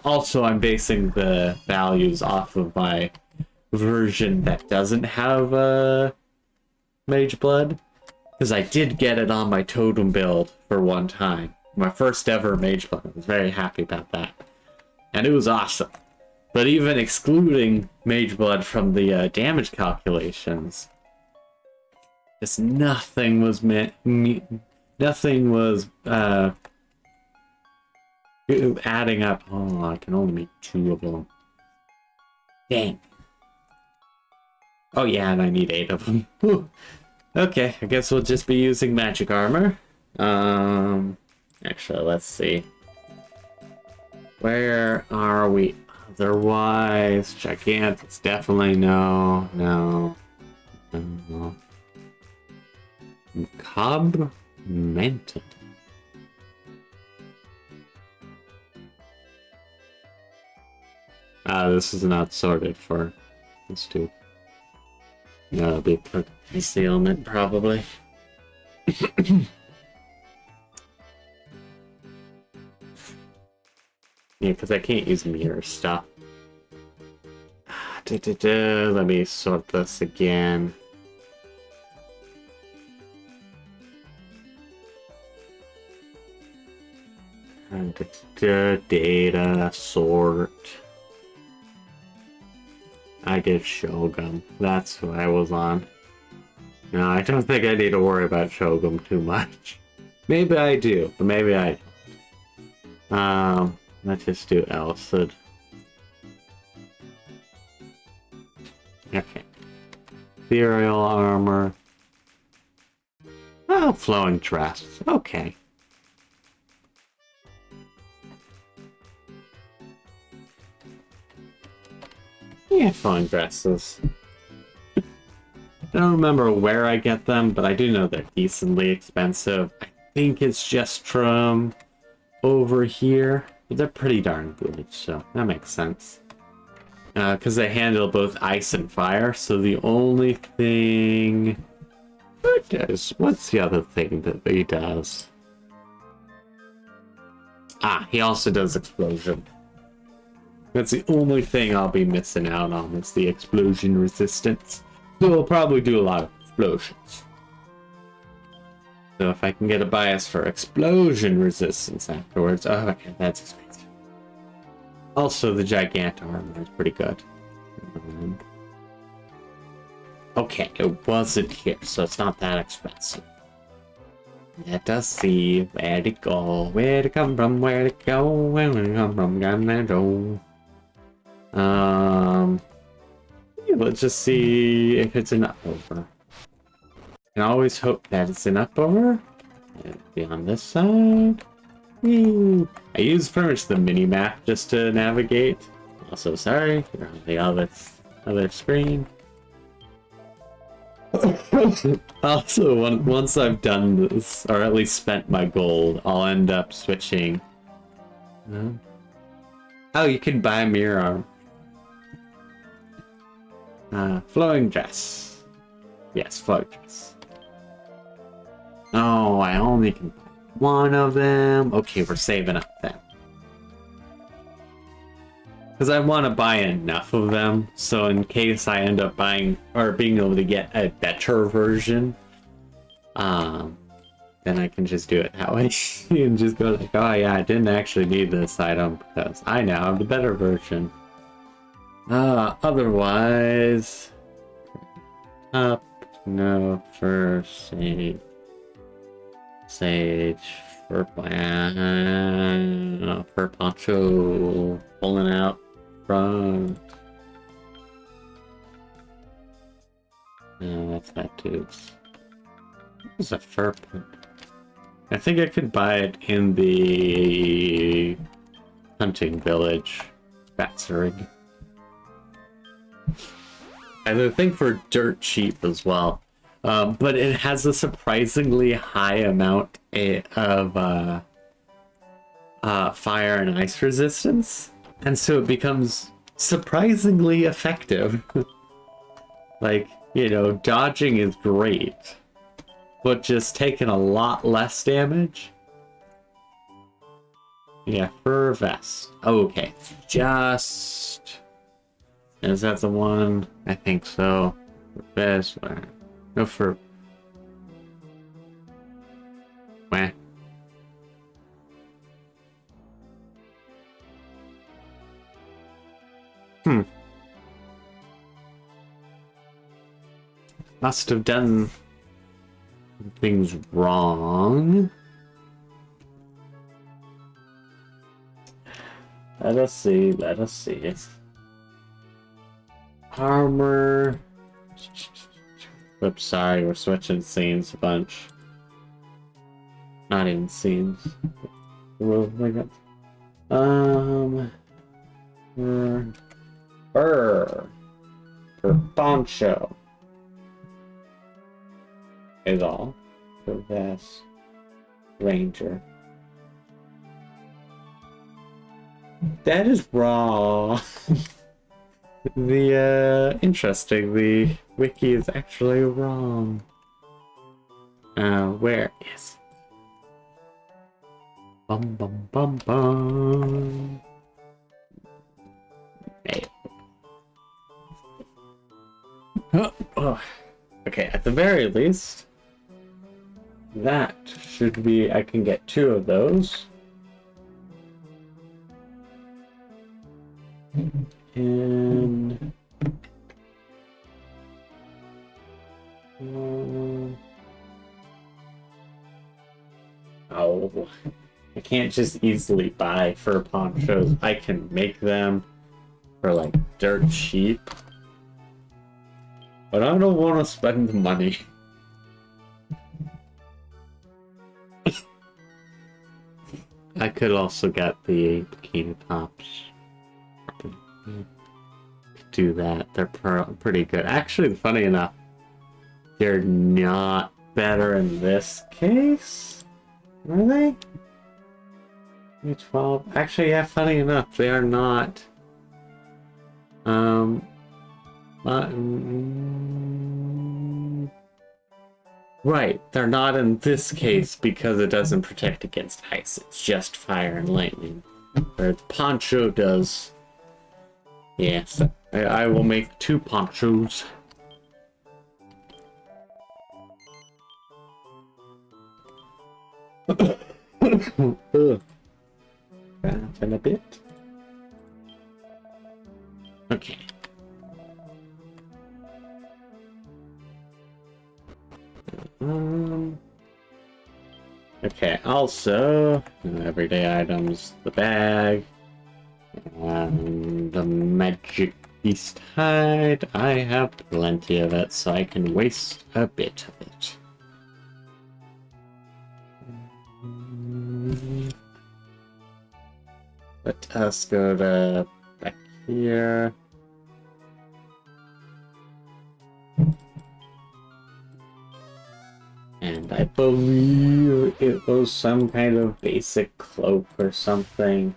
also I'm basing the values off of my version that doesn't have Mage Blood. Because I did get it on my totem build for one time. My first ever Mage Blood. I was very happy about that. And it was awesome. But even excluding Mage Blood from the damage calculations, just nothing was nothing was adding up. Oh, I can only make 2 of them. Dang. Oh yeah, and I need 8 of them. Whew. Okay, I guess we'll just be using magic armor. Actually, let's see. Where are we otherwise? Gigantic, definitely no. Cobb Mental. This is not sorted for this dude. No, it'll be concealment probably. Yeah, because I can't use mirror stuff. Let me sort this again. And data sort. I did Shogun. That's who I was on. No, I don't think I need to worry about Shogun too much. Maybe I do, but maybe I don't. Let's just do Elsid. Okay. Ethereal armor. Oh, flowing dress. Okay. Yeah, flowing dresses. I don't remember where I get them, but I do know they're decently expensive. I think it's just from over here. But they're pretty darn good, so that makes sense. Because they handle both ice and fire, so the only thing... What's the other thing that he does? Ah, he also does explosion. That's the only thing I'll be missing out on, is the explosion resistance. So we'll probably do a lot of explosions. So if I can get a bias for explosion resistance afterwards... Oh, okay, that's expensive. Also, the Gigant armor is pretty good. Okay, it wasn't here, so it's not that expensive. Let us see where to go, where to come from, where to go, where to come from, gonna go. Yeah, let's just see if it's an upover. Can always hope that it's an upover. It'll be on this side. I use pretty much the mini map just to navigate. Also, sorry, you're on the other screen. Also, once I've done this, or at least spent my gold, I'll end up switching. Oh, you can buy a mirror arm. Flowing dress. Yes, flowing dress. Oh, I only can buy one of them. Okay, we're saving up then. Because I want to buy enough of them, so in case I end up buying, or being able to get a better version, then I can just do it that way. And just go like, oh yeah, I didn't actually need this item, because I now have the better version. Otherwise... Up, no, first, sage, fur plant, fur poncho, pulling out front. No, that's not tubes. What's a fur plant? I think I could buy it in the hunting village. Batserig. I think for dirt cheap as well. But it has a surprisingly high amount of fire and ice resistance, and so it becomes surprisingly effective. Like, you know, dodging is great, but just taking a lot less damage. Yeah, fur vest. Okay, just... Is that the one? I think so. Vest. No, for... Wah. Must have done things wrong. Let us see, let us see. Armor. Oops, sorry, we're switching scenes a bunch. Not even scenes. Oh my god. For poncho. Is all. For vest. Ranger. That is wrong. Interesting, the wiki is actually wrong. Where is... Bum bum bum bum. Hey. Oh. Okay, at the very least, that should be... I can get 2 of those. And... oh, I can't just easily buy fur ponchos. I can make them for like dirt cheap, but I don't want to spend the money. I could also get the bikini tops. Do that. They're pretty good. Actually, funny enough, they're not better in this case. Are they? 12. Actually, yeah, funny enough, they are not. Right, they're not in this case because it doesn't protect against ice. It's just fire and lightning. Where the poncho does. Yes, I will make 2 ponchos. In a bit. Okay. Okay, also, everyday items, the bag, and the magic beast hide. I have plenty of it, so I can waste a bit of it. Let us go to back here. And I believe it was some kind of basic cloak or something.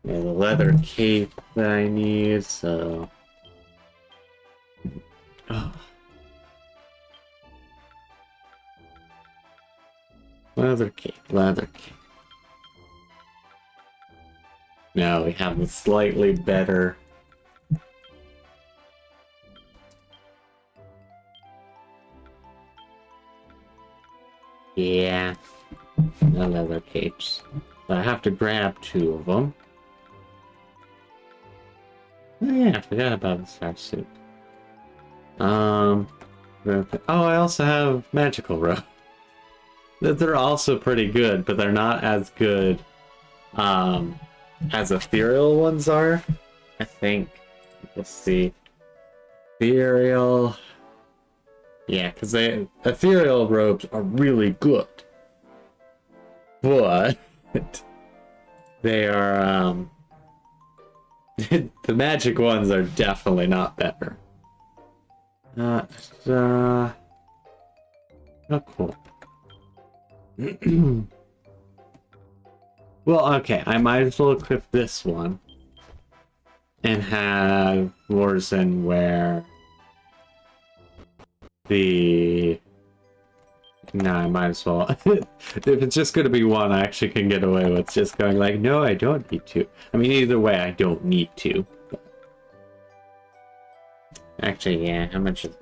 Yeah, the leather cape that I need, so... Oh. Leather cape, leather cape. Now we have a slightly better... Yeah, no leather capes. But I have to grab 2 of them. Oh yeah, I forgot about the star suit. Oh, I also have magical robe. They're also pretty good, but they're not as good as ethereal ones are. I think. Let's see. Ethereal. Yeah, because ethereal robes are really good. But they are the magic ones are definitely not better. Oh, cool. Well, okay, I might as well equip this one and have Warzen wear the... No, I might as well. If it's just going to be one, I actually can get away with just going like, no, I don't need to. I mean, either way, I don't need to. But... Actually, yeah, how much is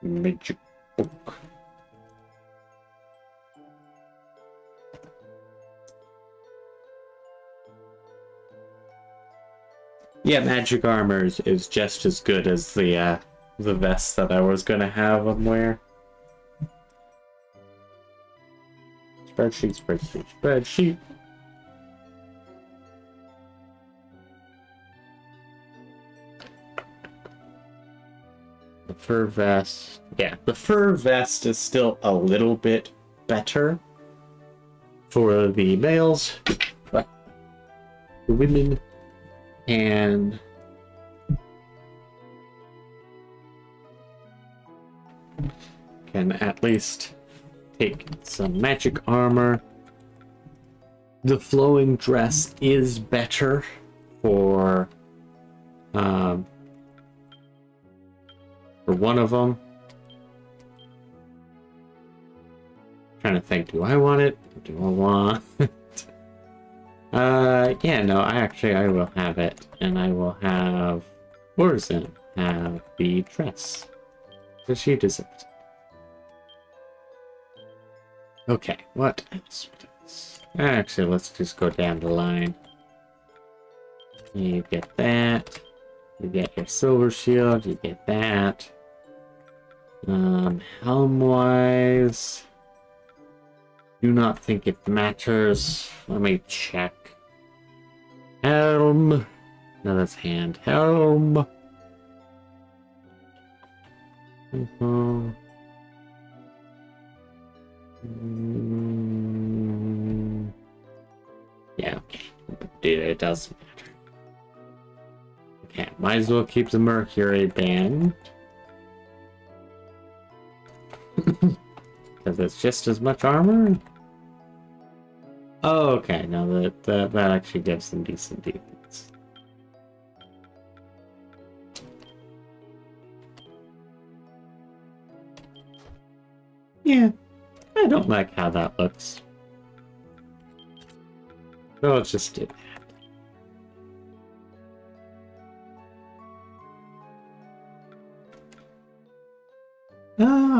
magic book? Yeah, magic armor is just as good as the vest that I was gonna have them wear. Spreadsheet, spreadsheet, spreadsheet. The fur vest. Yeah, the fur vest is still a little bit better for the males, but the women and can at least take some magic armor. The flowing dress is better for one of them. Trying to think, do I want it? Do I want it? Yeah, no, I will have it, and I will have Warzen have the dress. Because she deserves it. Okay, what else? Actually, let's just go down the line. You get that. You get your silver shield. You get that. Helm-wise, do not think it matters. Let me check. Helm. No, that's hand. Helm. Yeah, okay. Dude, it doesn't matter. Okay, might as well keep the Mercury band. Because it's just as much armor? Oh, okay. No, that actually gives them decent defense. Yeah, I don't like how that looks. So let's just do that.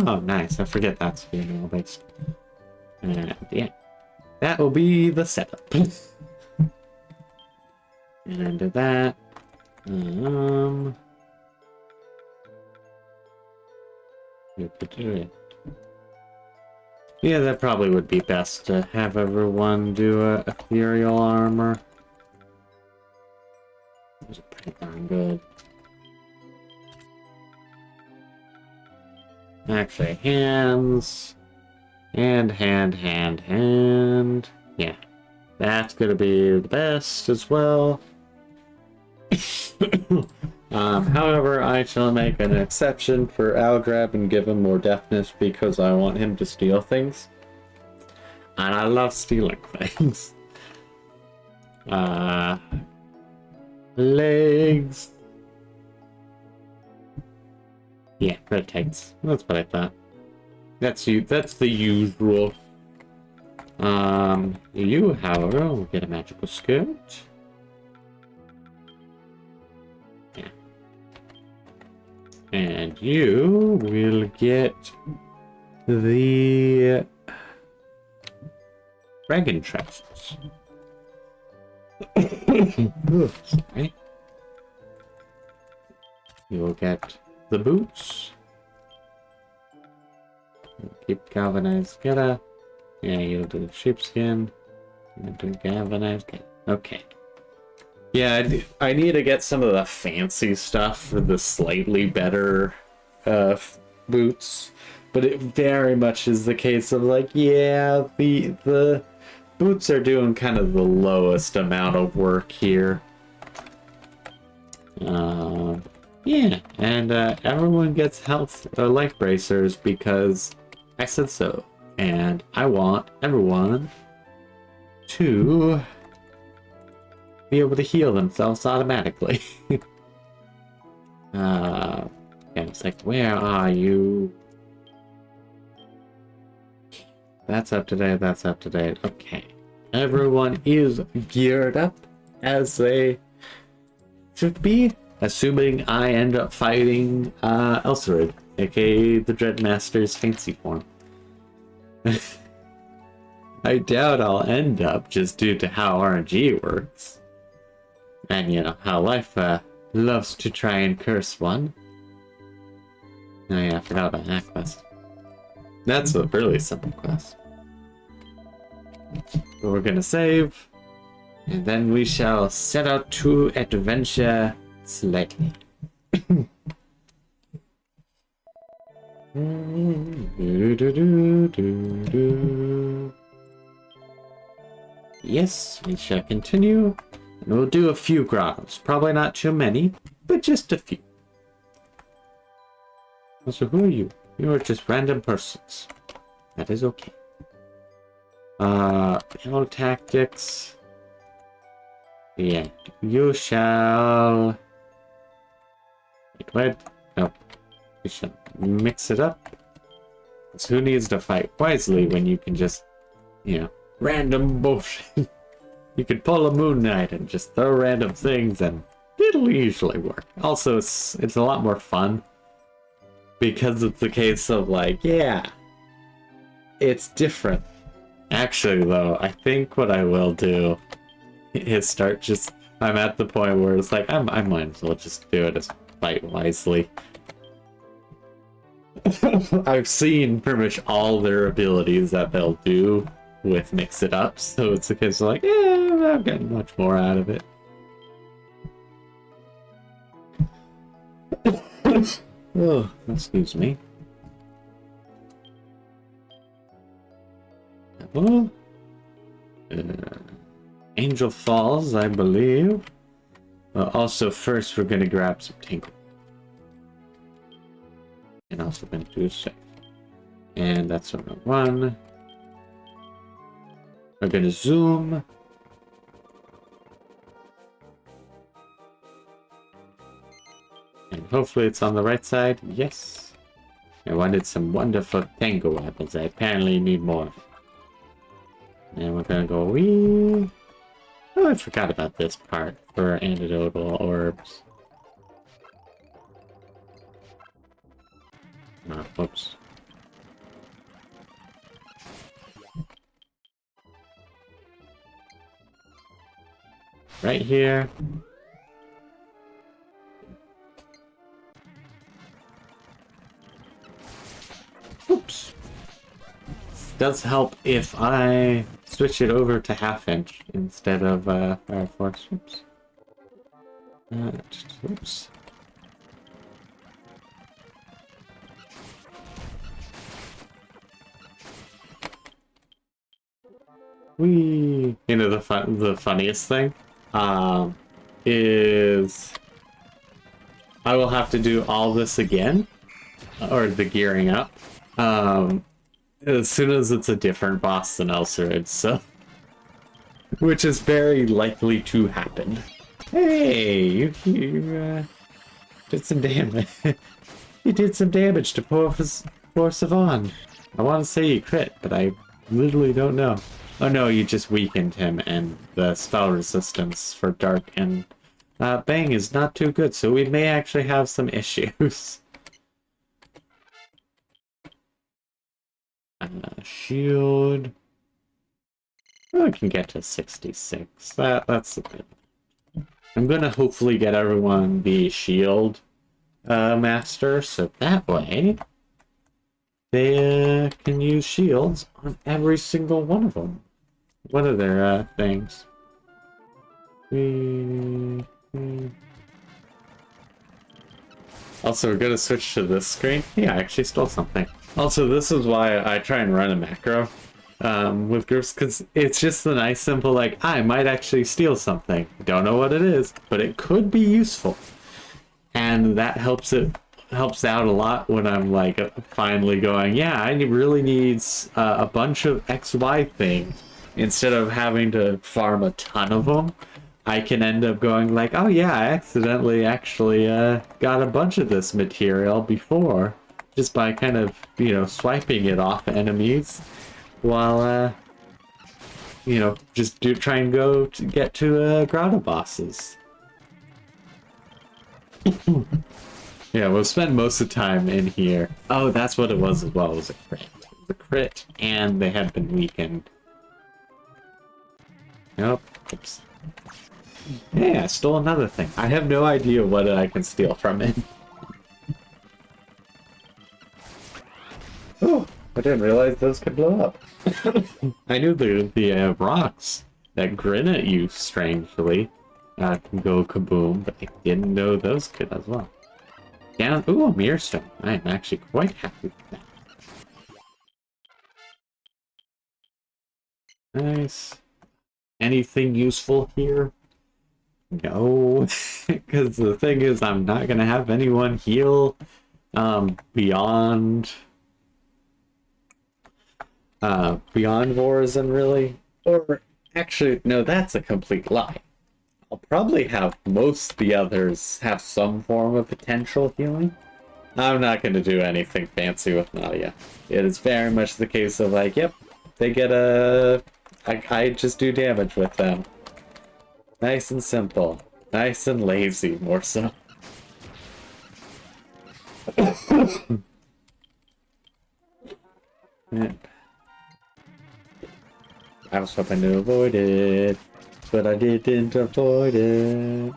Oh, nice. I forget that's funeral based. And yeah, that will be the setup. And under that, yeah, that probably would be best to have everyone do a ethereal armor. Those are pretty darn good. Actually, hands. And hand. Yeah. That's gonna be the best as well. However, I shall make an exception for Algrab and give him more deafness because I want him to steal things. And I love stealing things. Legs. Yeah, red tights. That's what I thought. That's the usual. You, however, will get a magical skirt. Yeah. And you will get the dragon trousers. Sorry. You will get the boots. Keep galvanized. Yeah, you'll do the sheepskin. You'll do galvanized. Okay. Yeah, I need to get some of the fancy stuff for the slightly better boots. But it very much is the case of like, yeah, the boots are doing kind of the lowest amount of work here. Yeah, and everyone gets health life bracers because I said so. And I want everyone to be able to heal themselves automatically. Yeah, it's like, where are you? That's up to date, that's up to date. Okay. Everyone is geared up as they should be. Assuming I end up fighting Elserid, aka the Dreadmaster's fancy form. I doubt I'll end up just due to how RNG works. And you know, how life loves to try and curse one. Oh yeah, I forgot about that quest. That's a really simple quest. So we're gonna save, and then we shall set out to adventure slightly. Yes, we shall continue, and we'll do a few grottos. Probably not too many, but just a few. So who are you? You are just random persons. That is okay. Battle tactics. Yeah, you shall... Wait, what? No. You shall mix it up. So who needs to fight wisely when you can just, you know, random bullshit. You could pull a Moon Knight and just throw random things and it'll usually work. Also, it's a lot more fun because it's the case of like, yeah, it's different. Actually, though, I think what I will do is start just... I'm at the point where it's like, I might as well just do it as fight wisely. I've seen pretty much all their abilities that they'll do with mix it up, so it's a case of like, yeah, I'm getting much more out of it. Oh, excuse me. Well, Angel Falls, I believe. Also, first we're gonna grab some Tinkle. And also gonna do a save. And that's number one. We're gonna zoom. And hopefully it's on the right side. Yes. I wanted some wonderful tango apples. I apparently need more. And we're gonna go wee. Oh, I forgot about this part for antidotal orbs. Oh, whoops. Right here. Oops. Does help if I switch it over to half-inch instead of Fire Force. Oops. Oops. Whee! You know, the funniest thing is I will have to do all this again, or the gearing up, as soon as it's a different boss than Elserid, so which is very likely to happen. Hey, you did some damage. You did some damage to poor Savon. I want to say you crit, but I literally don't know. Oh no, you just weakened him, and the spell resistance for Dark and Bang is not too good, so we may actually have some issues. Shield. Oh, I can get to 66. That's a bit. I'm gonna hopefully get everyone the shield master, so that way they can use shields on every single one of them. What are their things? Also, we're gonna switch to this screen. Yeah, I actually stole something. Also, this is why I try and run a macro with groups, because it's just the nice, simple, like, I might actually steal something. Don't know what it is, but it could be useful. And that helps out a lot when I'm, like, finally going, yeah, I really need a bunch of XY things. Instead of having to farm a ton of them, I can end up going like, oh yeah, I accidentally actually got a bunch of this material before, just by kind of, you know, swiping it off enemies, while, you know, just try and go to get to Grotto bosses. Yeah, we'll spend most of the time in here. Oh, that's what it was as well, it was a crit. It was a crit, and they had been weakened. Nope. Oops. Yeah, I stole another thing. I have no idea what I can steal from it. Oh, I didn't realize those could blow up. I knew the rocks that grin at you strangely can go kaboom, but I didn't know those could as well. Down. Ooh, a mirror stone. I'm actually quite happy with that. Nice. Anything useful here? No, because the thing is, I'm not gonna have anyone heal beyond Warzone, really. Or actually, no, that's a complete lie. I'll probably have most of the others have some form of potential healing. I'm not gonna do anything fancy with Nadia. It is very much the case of like, yep, they get I just do damage with them. Nice and simple. Nice and lazy, more so. Yeah. I was hoping to avoid it, but I didn't avoid it.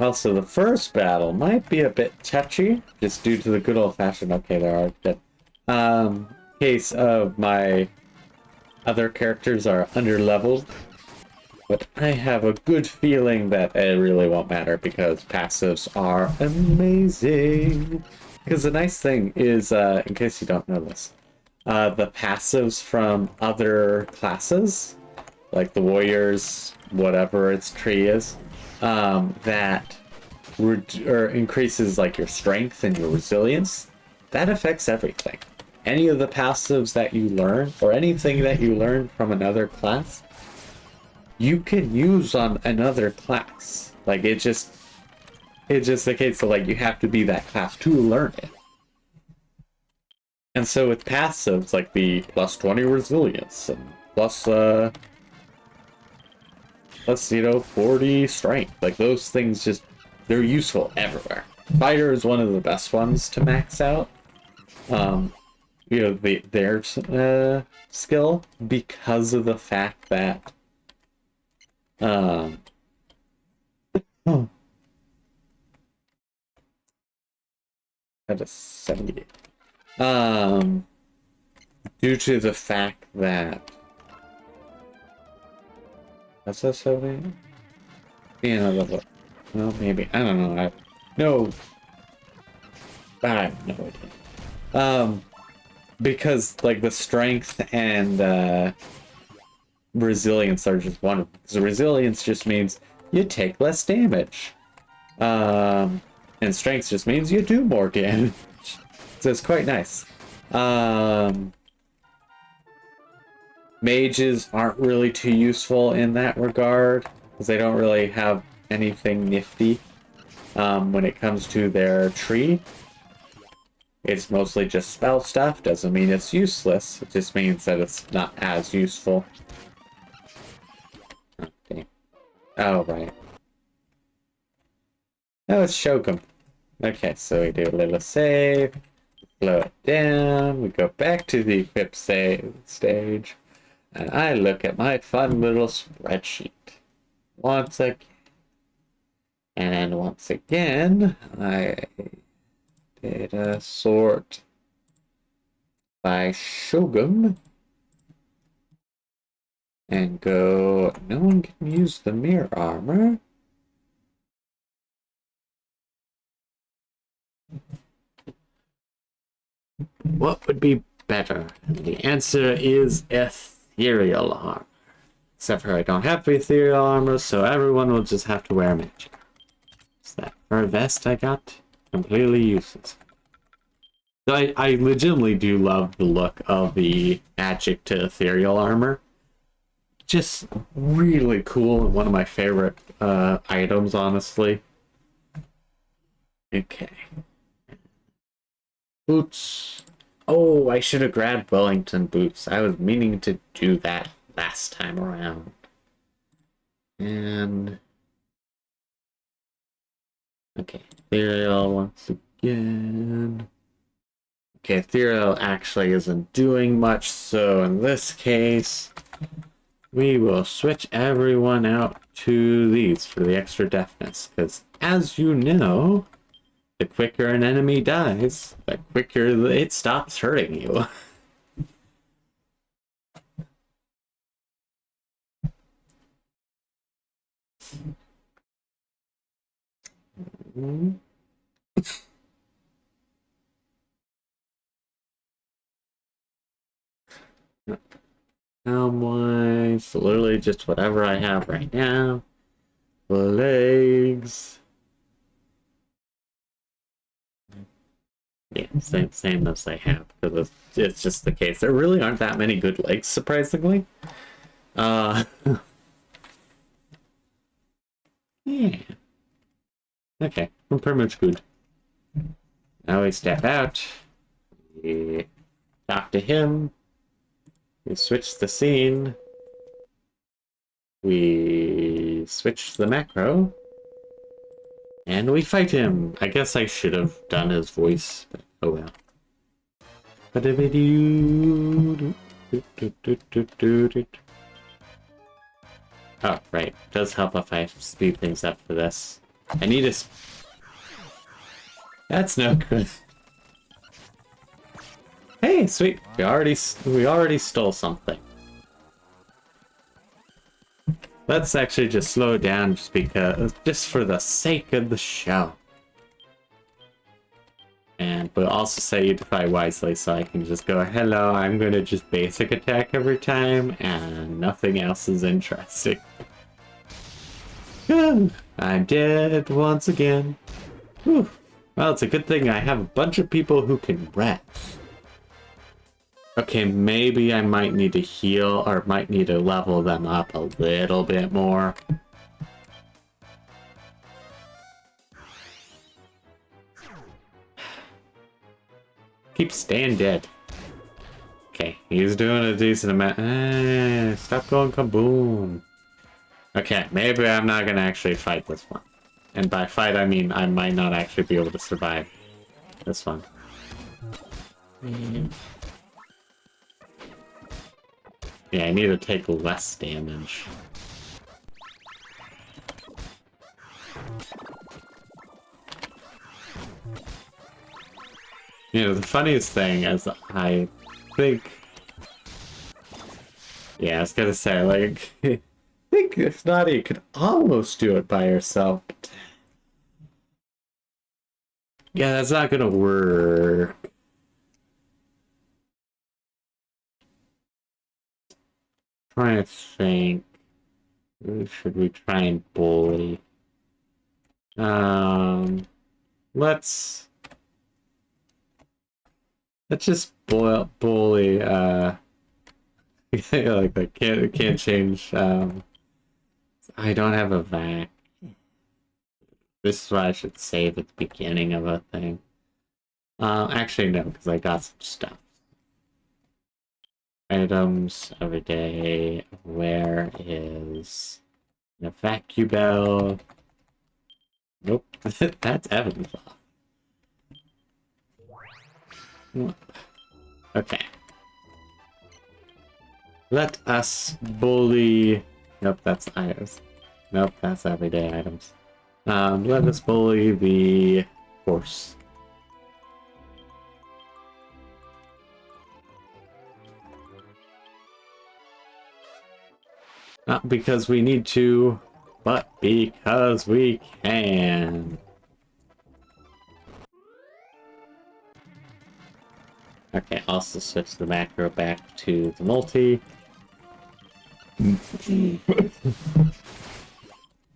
Also, the first battle might be a bit touchy, just due to the good old-fashioned, okay, there are good, case of my other characters are under-leveled, but I have a good feeling that it really won't matter because passives are amazing. Because the nice thing is, in case you don't know this, the passives from other classes, like the warriors, whatever its tree is, that increases like your strength and your resilience, that affects everything. Any of the passives that you learn, or anything that you learn from another class, you can use on another class. Like it's just the case of like you have to be that class to learn it. And so with passives like the plus 20 resilience and plus 40 strength, like those things just, they're useful everywhere. Fighter is one of the best ones to max out. You know, their skill, because of the fact that at a 78. Due to the fact that that's a 70. Yeah, no, well, maybe, I don't know. I have no idea. because like the strength and resilience are just one of them. So resilience just means you take less damage. And strength just means you do more damage. So it's quite nice. Mages aren't really too useful in that regard, because they don't really have anything nifty when it comes to their tree. It's mostly just spell stuff. Doesn't mean it's useless. It just means that it's not as useful. Okay. Oh, right. Oh, it's Shogun. Okay, so we do a little save. Slow it down. We go back to the equip stage. And I look at my fun little spreadsheet. Once again. And once again, I data sort by Shogun. And go, no one can use the mirror armor. What would be better? And the answer is ethereal armor. Except for I don't have ethereal armor, so everyone will just have to wear magic. So that fur vest I got, completely useless. I legitimately do love the look of the magic to ethereal armor. Just really cool, and one of my favorite items, honestly. Okay. Boots. Oh, I should have grabbed Wellington boots. I was meaning to do that last time around. And... okay, Ethereal once again. Okay, Ethereal actually isn't doing much, so in this case, we will switch everyone out to these for the extra deafness, because as you know, the quicker an enemy dies, the quicker it stops hurting you. Wise, literally just whatever I have right now. Legs. Yeah, same as I have, because it's just the case. There really aren't that many good legs, surprisingly. Yeah. Okay, I'm pretty much good. Now we step out. We talk to him. We switch the scene. We switch the macro. And we fight him. I guess I should have done his voice, but oh well. Oh, right. It does help if I speed things up for this. I need a... That's no good. Hey, sweet. We already stole something. Let's actually just slow it down just for the sake of the show. And we'll also say you defy wisely, so I can just go, hello, I'm gonna just basic attack every time, and nothing else is interesting. I'm dead once again. Whew. Well, it's a good thing I have a bunch of people who can rest. Okay, maybe I might need to heal, or might need to level them up a little bit more. Keep staying dead. Okay, he's doing a decent amount. Stop going kaboom. Okay, maybe I'm not gonna actually fight this one. And by fight, I mean I might not actually be able to survive this one. Yeah, I need to take less damage. You know, the funniest thing is I think... yeah, I was gonna say, like... I think Snotty could almost do it by herself. Yeah, that's not gonna work. trying to think. Who should we try and bully? Let's just bully. Like I can't change. I don't have a vac. This is what I should save at the beginning of a thing. Actually no, because I got some stuff. Items every day. Where is the vacuum? Nope, that's Evan's off. Okay. Let us bully. Nope, that's items. Nope, that's everyday items. Let us bully the horse. Not because we need to, but because we can. Okay, also switch the macro back to the multi.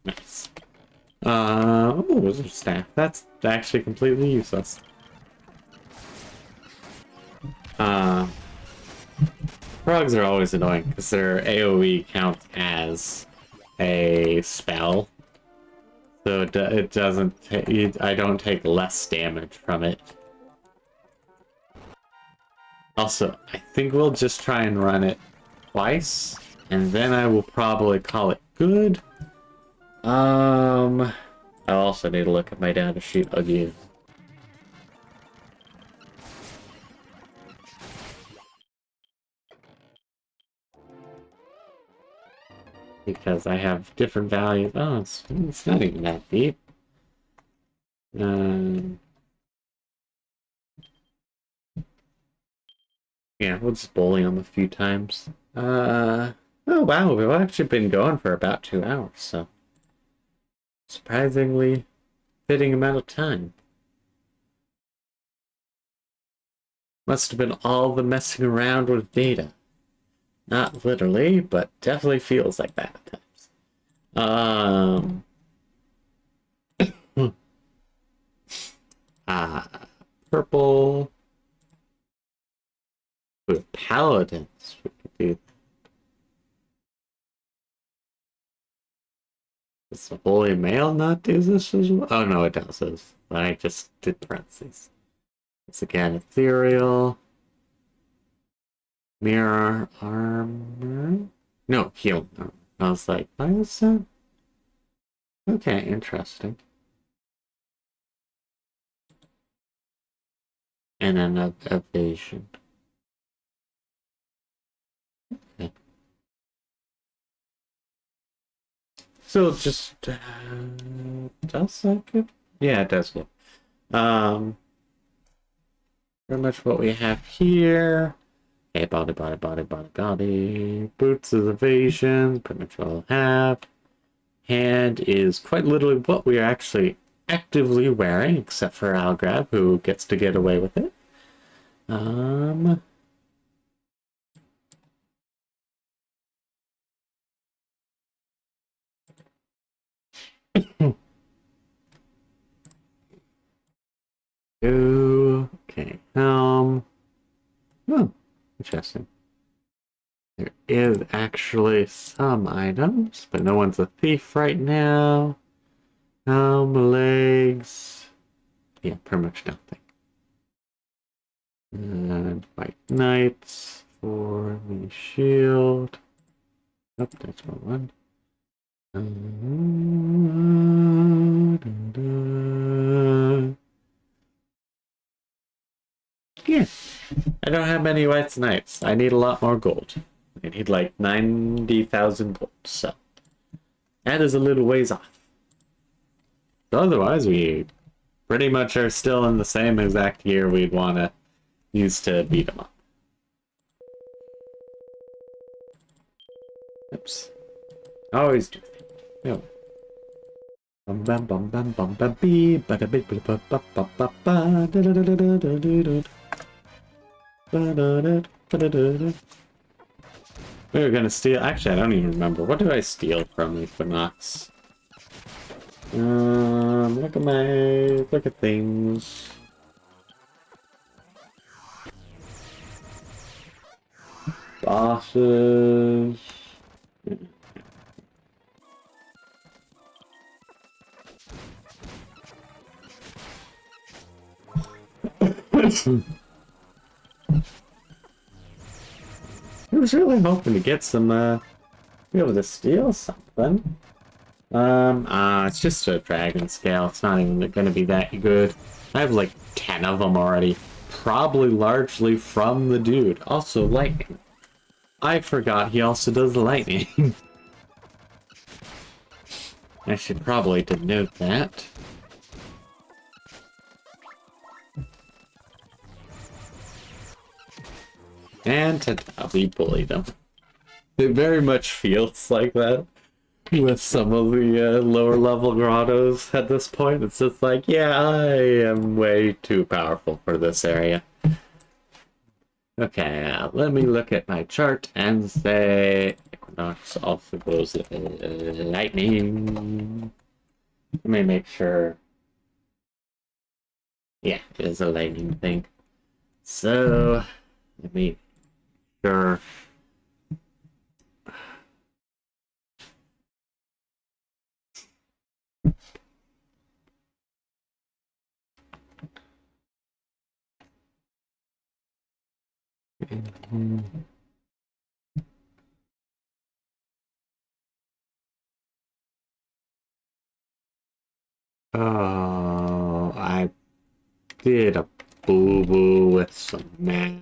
Nice. Oh, wizard staff. That's actually completely useless. Frogs are always annoying because their AoE counts as a spell, so it doesn't. I don't take less damage from it. Also, I think we'll just try and run it twice, and then I will probably call it good. I also need to look at my data sheet again. Because I have different values. Oh, it's not even that deep. Yeah, we'll just bully them a few times. Oh wow, we've actually been going for about 2 hours, so surprisingly fitting amount of time. Must have been all the messing around with data. Not literally, but definitely feels like that at times. Purple. With paladins, we could do. Does the holy mail not do this as well? Oh no, it does this. But I just did parentheses. It's again ethereal. Mirror armor. No, heal armor. I was like, why is that? Okay, interesting. And then evasion. Okay. So it just does that good? Yeah, it does good. Pretty much what we have here. Okay, body. Boots is evasion. Pretty much what I'll have. Hand is quite literally what we are actually actively wearing, except for Algrab, who gets to get away with it. Okay. Oh, interesting. There is actually some items, but no one's a thief right now. Legs. Yeah, pretty much nothing. And white knights for the shield. Nope, that's one. Yeah, I don't have many white knights. I need a lot more gold. I need like 90,000 gold, so that is a little ways off. So otherwise, we pretty much are still in the same exact gear we'd want to use to beat them up. Oops. Always do. No. Bum bum bum bum bum bum bee ba da big ba ba ba ba ba ba da da da da da da da da da da da da. We were gonna steal. Actually, I don't even remember. What did I steal from Equinox? Look at things. Bosses. I was really hoping to get some, be able to steal something. It's just a dragon scale. It's not even gonna be that good. I have like 10 of them already. Probably largely from the dude. Also, lightning. I forgot he also does lightning. I should probably denote that. And we bullied him. It very much feels like that with some of the lower level grottos at this point. It's just like, yeah, I am way too powerful for this area. Okay, let me look at my chart and say Equinox also goes lightning. Let me make sure. Yeah, it is a lightning thing. So, let me sure. Oh, I did a boo-boo with some math.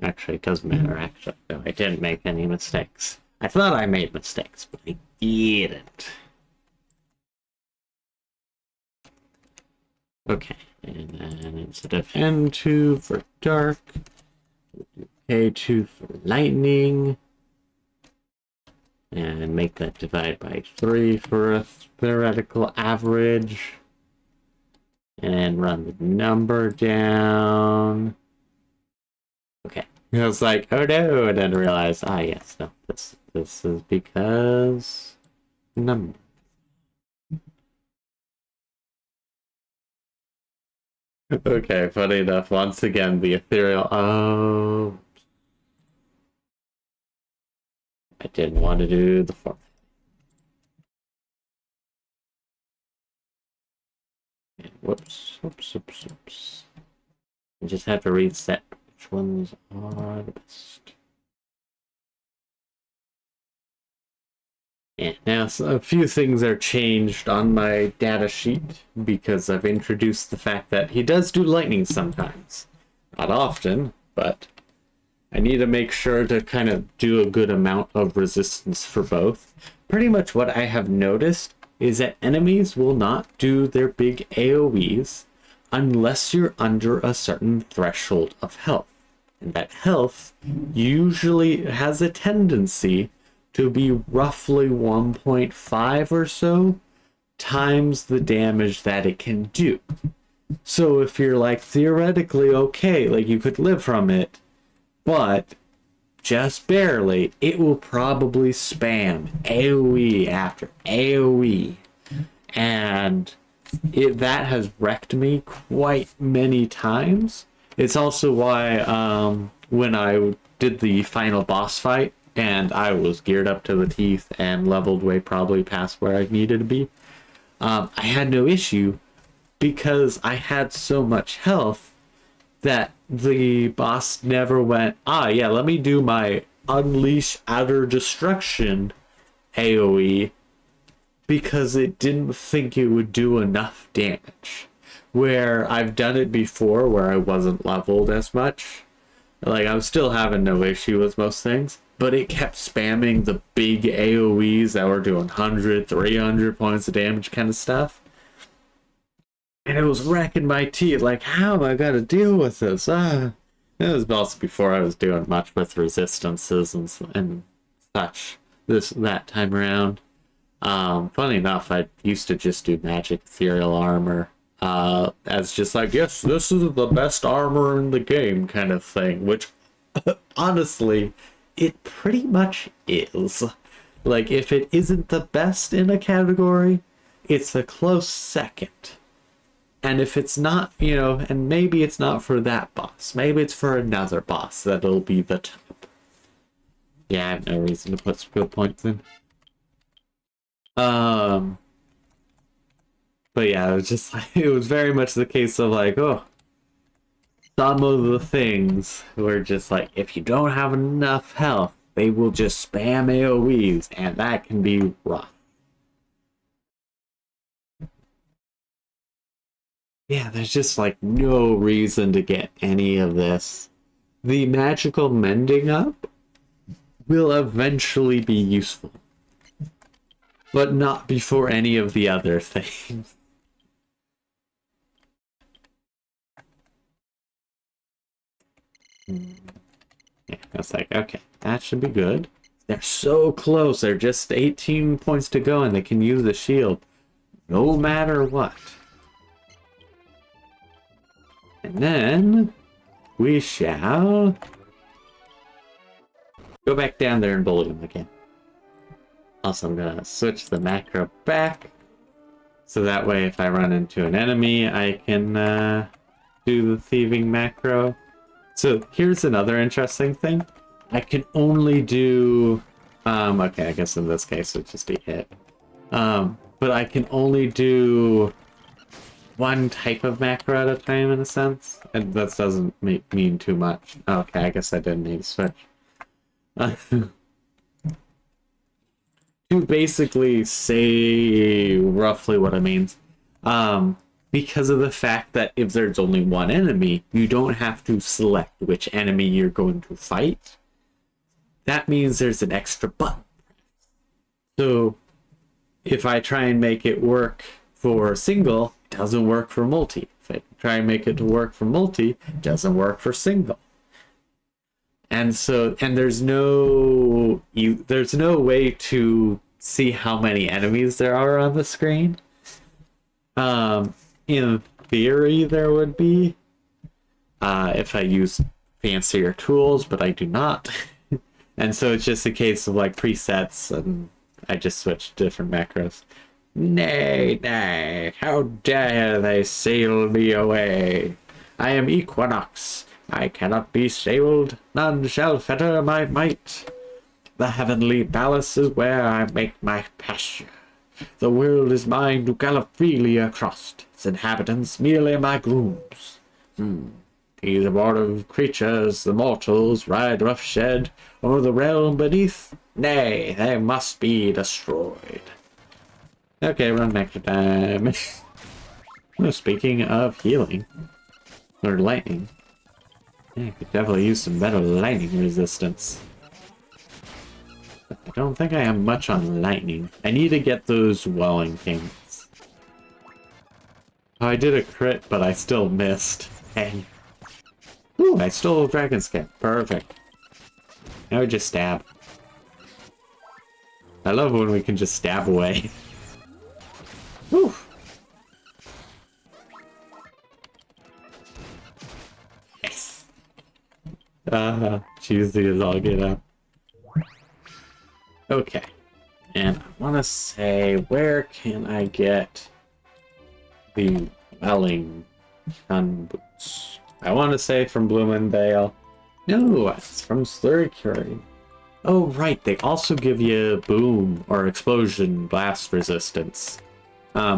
Actually, it doesn't matter, actually. No, I didn't make any mistakes. I thought I made mistakes, but I didn't. Okay, and then instead of N2 for dark, K2 for lightning, and make that divide by 3 for a theoretical average, and then run the number down. Okay, I was like, oh no, and then realized, yes, no, this is because number. Okay, funny enough, once again, the ethereal. Oh, I didn't want to do the fourth. Whoops. I just have to reset which ones are the best. Yeah, now a few things are changed on my data sheet because I've introduced the fact that he does do lightning sometimes. Not often, but I need to make sure to kind of do a good amount of resistance for both. Pretty much what I have noticed is that enemies will not do their big AoEs unless you're under a certain threshold of health. And that health usually has a tendency to be roughly 1.5 or so times the damage that it can do. So if you're like theoretically okay, like you could live from it, but just barely, it will probably spam AoE after AoE. And that has wrecked me quite many times. It's also why when I did the final boss fight, and I was geared up to the teeth and leveled way probably past where I needed to be, I had no issue because I had so much health that the boss never went, yeah, let me do my Unleash Outer Destruction AoE, because it didn't think it would do enough damage. Where I've done it before where I wasn't leveled as much. Like, I was still having no issue with most things, but it kept spamming the big AoEs that were doing 100, 300 points of damage kind of stuff. And it was wrecking my teeth. Like, how am I going to deal with this? It was also before I was doing much with resistances and such that time around. Funny enough, I used to just do magic ethereal armor as just like, yes, this is the best armor in the game kind of thing, which honestly it pretty much is. Like, if it isn't the best in a category, it's a close second. And if it's not, you know, and maybe it's not for that boss, maybe it's for another boss that'll be the top. Yeah, I have no reason to put skill points in. But yeah, it was just like, it was very much the case of like, oh, some of the things were just like, if you don't have enough health, they will just spam AoEs, and that can be rough. Yeah, there's just like no reason to get any of this. The magical mending up will eventually be useful, but not before any of the other things. Yeah, I was like, okay, that should be good. They're so close. They're just 18 points to go, and they can use the shield no matter what. And then we shall go back down there and bullet him again. Also, I'm gonna switch the macro back, so that way if I run into an enemy, I can do the thieving macro. So here's another interesting thing. I can only do... okay, I guess in this case it'd just be hit. But I can only do one type of macro at a time, in a sense. And that doesn't mean too much. Okay, I guess I didn't need to switch. To basically say roughly what it means. Because of the fact that if there's only one enemy, you don't have to select which enemy you're going to fight. That means there's an extra button. So if I try and make it work for single, it doesn't work for multi. If I try and make it to work for multi, it doesn't work for single. And so, and there's no way to see how many enemies there are on the screen. In theory, there would be if I use fancier tools, but I do not. And so it's just a case of like presets, and I just switch different macros. Nay, nay, how dare they sail me away? I am Equinox. I cannot be sailed. None shall fetter my might. The heavenly palace is where I make my pasture. The world is mine to gallop freely across. Its inhabitants merely my grooms. These abortive creatures, the mortals, ride roughshed o'er the realm beneath. Nay, they must be destroyed. Okay, run back to time. Oh, speaking of healing, or lightning, yeah, I could definitely use some better lightning resistance. But I don't think I have much on lightning. I need to get those Welling Kings. Oh, I did a crit, but I still missed. Hey. Ooh, I stole Dragon Skin. Perfect. Now we just stab. I love when we can just stab away. Whew. Yes. Cheesy as all get up. Okay. And I want to say, where can I get the Welling Gun Boots? I want to say from Bloomendale. No, it's from Slurry. Oh, right. They also give you boom or explosion blast resistance,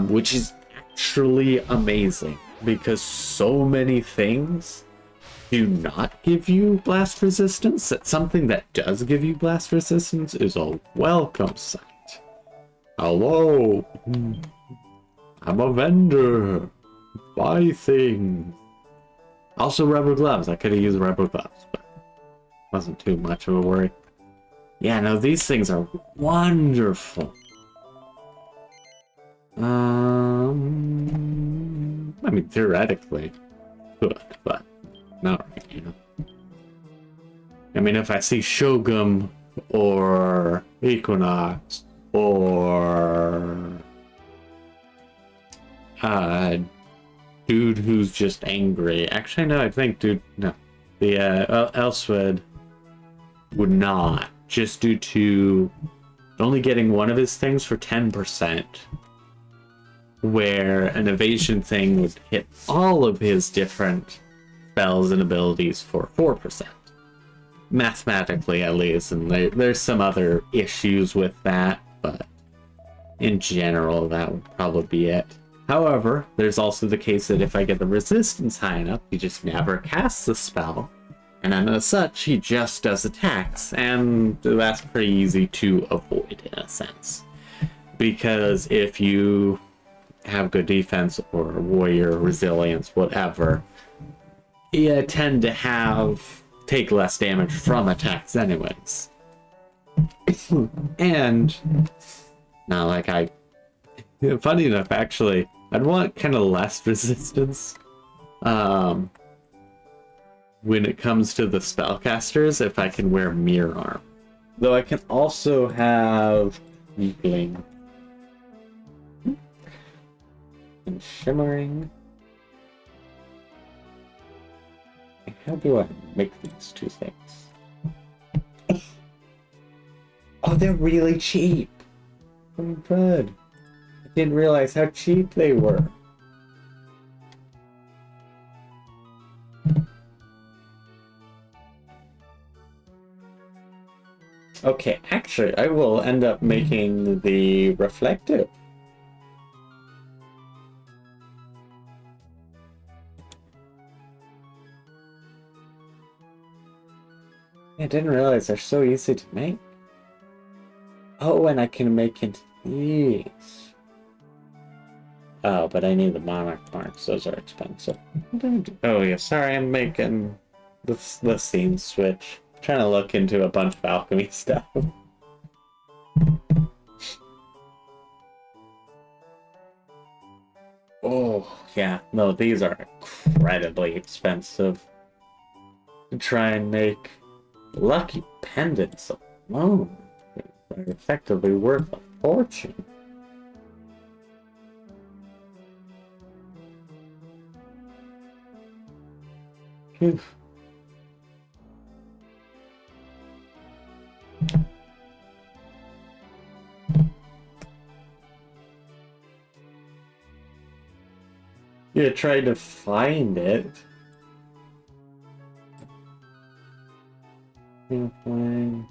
which is actually amazing because so many things do not give you blast resistance. That something that does give you blast resistance is a welcome sight. Hello, I'm a vendor. Buy things. Also rubber gloves. I could have used rubber gloves, but wasn't too much of a worry. Yeah, no, these things are wonderful. I mean, theoretically, good, but not right, you know. I mean, if I see Shogun or Equinox or dude who's just angry. Actually, no, I think dude, no, the Elswood. would not, just due to only getting one of his things for 10%, where an evasion thing would hit all of his different spells and abilities for 4%. Mathematically, at least, and there's some other issues with that, but in general, that would probably be it. However, there's also the case that if I get the resistance high enough, he just never casts the spell, and then as such, he just does attacks, and that's pretty easy to avoid in a sense. Because if you have good defense or warrior resilience, whatever, you tend to take less damage from attacks anyways. And not like funny enough, actually, I'd want kind of less resistance when it comes to the spellcasters if I can wear mirror arm. Though I can also have weakling and shimmering. How do I make these two things? Oh, they're really cheap. Oh, good. I didn't realize how cheap they were. Okay, actually, I will end up making the reflective. I didn't realize they're so easy to make. Oh, and I can make into these. Oh, but I need the monarch marks. Those are expensive. Oh, yeah, sorry, I'm making the scene switch. I'm trying to look into a bunch of alchemy stuff. Oh, yeah. No, these are incredibly expensive. To try and make lucky pendants alone are effectively worth a fortune. Phew. Yeah, try to find it. Can't find.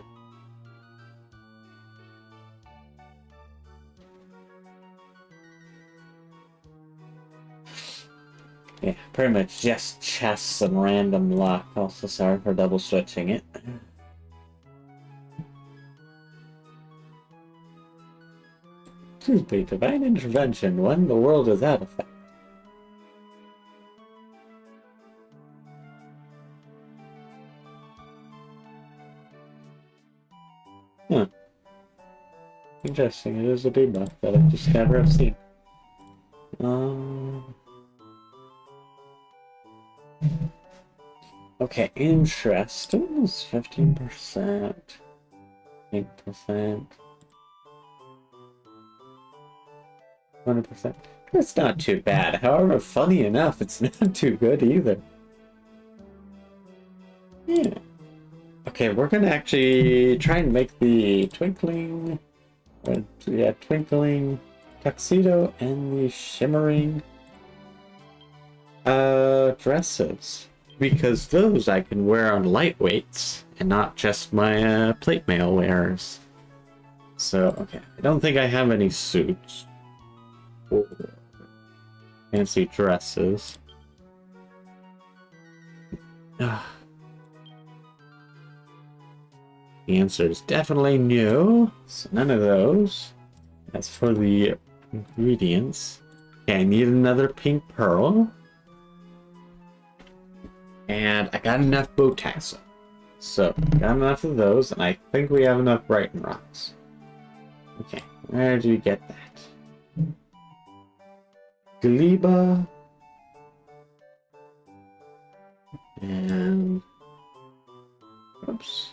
Yeah, pretty much just chests and random luck. Also, sorry for double switching it. Excuse me, divine intervention when the world is out of effect. Huh. Interesting, it is a debuff that I just never have seen. Okay, interesting. It's 15%. 8%. 20%. That's not too bad. However, funny enough, it's not too good either. Yeah. Okay, we're gonna actually try and make the twinkling tuxedo and the shimmering dresses, because those I can wear on lightweights and not just my plate mail wearers. So, okay, I don't think I have any suits or fancy dresses. The answer is definitely no, so none of those. As for the ingredients, okay, I need another pink pearl. And I got enough bow tassel. So, got enough of those, and I think we have enough Brighton rocks. Okay, where do you get that? Gleba. And... oops.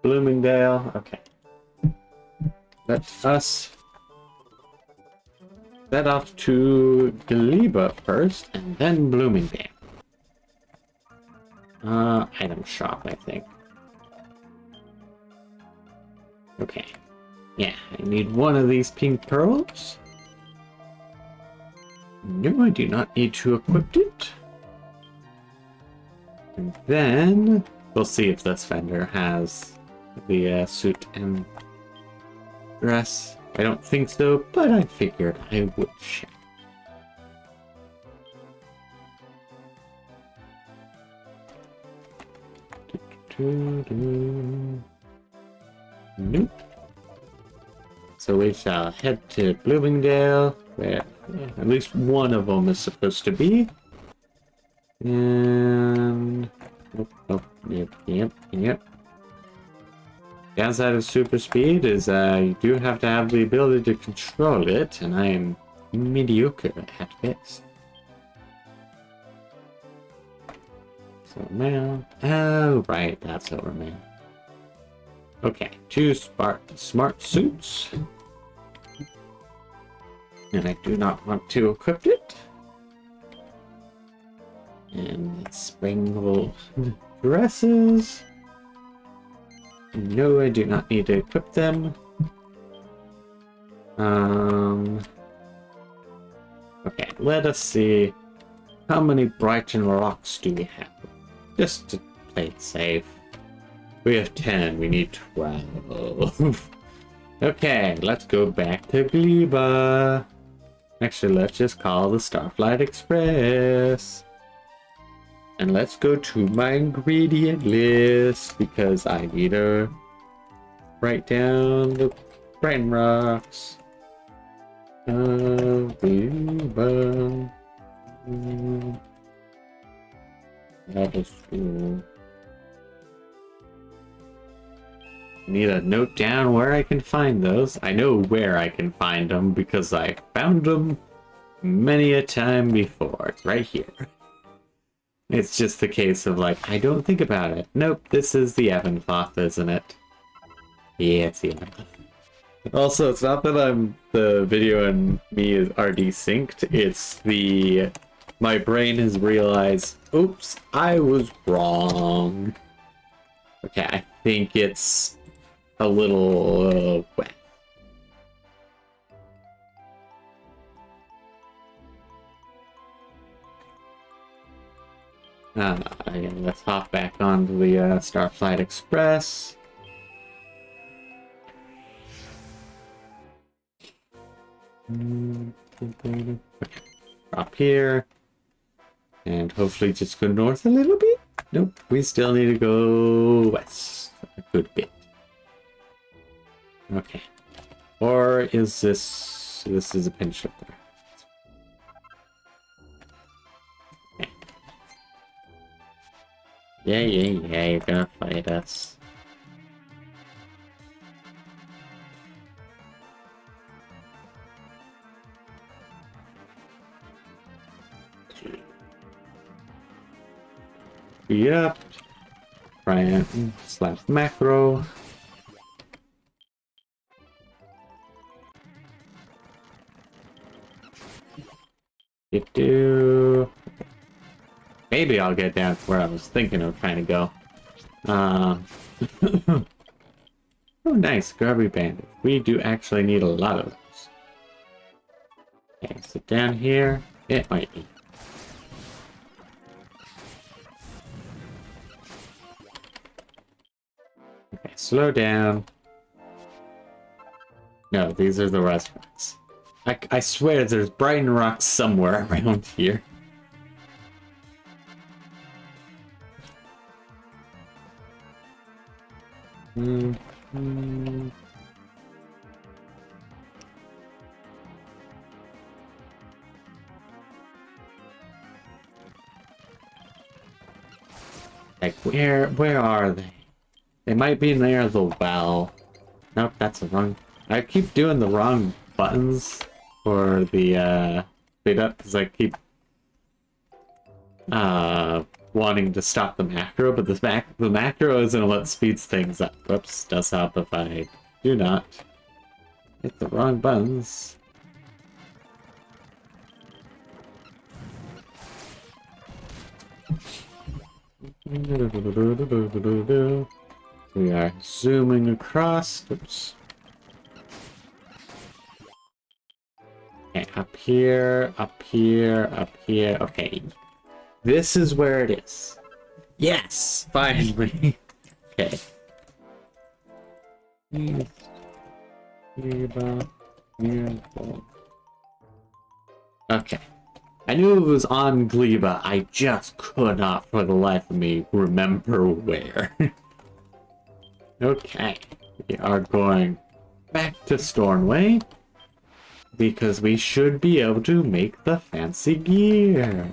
Bloomingdale, okay. Let us set off to Gleba first, and then Bloomingdale. Item shop, I think. Okay. Yeah, I need one of these pink pearls. No, I do not need to equip it. And then we'll see if this vendor has the suit and dress. I don't think so, but I figured I would check. Nope. So we shall head to Bloomingdale, where at least one of them is supposed to be. And... Yep. Downside of super speed is you do have to have the ability to control it, and I am mediocre at best. Silvermail. Oh, right, that's Silvermail. Okay, 2 smart suits. And I do not want to equip it. And spangled dresses. No, I do not need to equip them. Okay, let us see. How many Brighton rocks do we have? Just to play it safe. We have 10, we need 12. Okay, let's go back to Gleba. Actually, let's just call the Starflight Express. And let's go to my ingredient list because I need to write down the Brighton rocks. Gleba. That is cool. Need to note down where I can find those. I know where I can find them because I found them many a time before. It's right here. It's just the case of like, I don't think about it. Nope, this is the Evan cloth, isn't it? Yeah, it's the Evan cloth. Also, it's not that the video and me are desynced. It's my brain has realized, oops, I was wrong. Okay, I think it's a little wet. Again, let's hop back onto the Starflight Express. Okay. Drop here. And hopefully just go north a little bit. Nope, we still need to go west a good bit. Okay. Or is this is a pin shoulder? Okay. Yeah, you're gonna fight us. Yep. Try and slap macro. Maybe I'll get down to where I was thinking of trying to go. Oh, nice, Grubby Bandit. We do actually need a lot of those. Okay, sit down here. It might be. Okay, slow down. No, these are the restaurants. I swear there's Brighton rocks somewhere around here. Like, where are they? They might be near the well. Nope, that's the wrong... I keep doing the wrong buttons for the, speed up, because I keep, wanting to stop the macro, but the macro isn't what speeds things up. Whoops, does help if I do not hit the wrong buttons. We are zooming across. Oops. Okay, up here, up here, up here. Okay. This is where it is. Yes! Finally! Okay. Okay. I knew it was on Gleba. I just could not, for the life of me, remember where. Okay. We are going back to Stornway, because we should be able to make the fancy gear.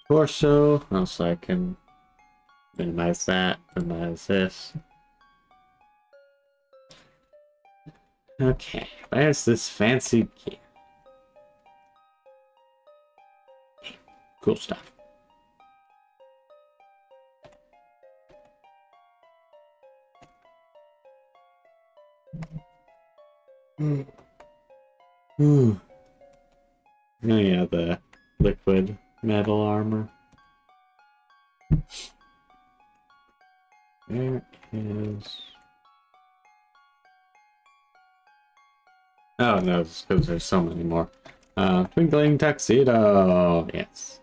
Torso, also I can minimize that, minimize this. Okay, where's this fancy gear? Cool stuff. Oh yeah, the liquid metal armor. There is... Oh no, it's because there's so many more. Twinkling tuxedo, yes.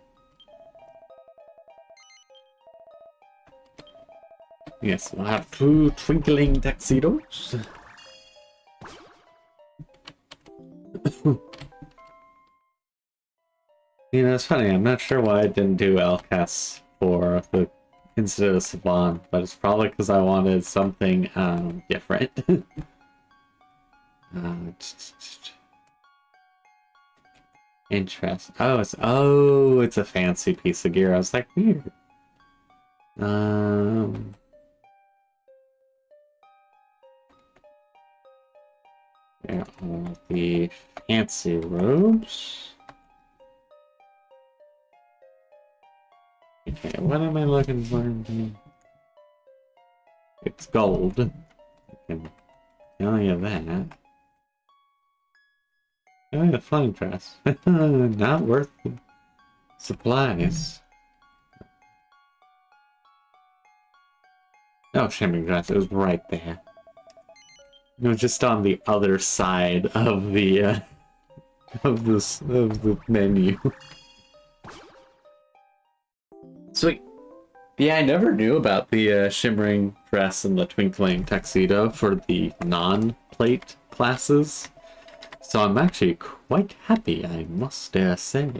Yes, we'll have 2 twinkling tuxedos. You know, it's funny, I'm not sure why I didn't do LCAS for the instead of Savant, but it's probably because I wanted something different. Interest. Oh, it's a fancy piece of gear. I was like, weird. There are the fancy robes. Okay, what am I looking for? It's gold. I can tell you that. Oh, the flying dress. Not worth the supplies. Oh, shimmering dress. It was right there. It was just on the other side of the of the menu. Sweet. Yeah, I never knew about the shimmering dress and the twinkling tuxedo for the non-plate classes. So I'm actually quite happy, I must say.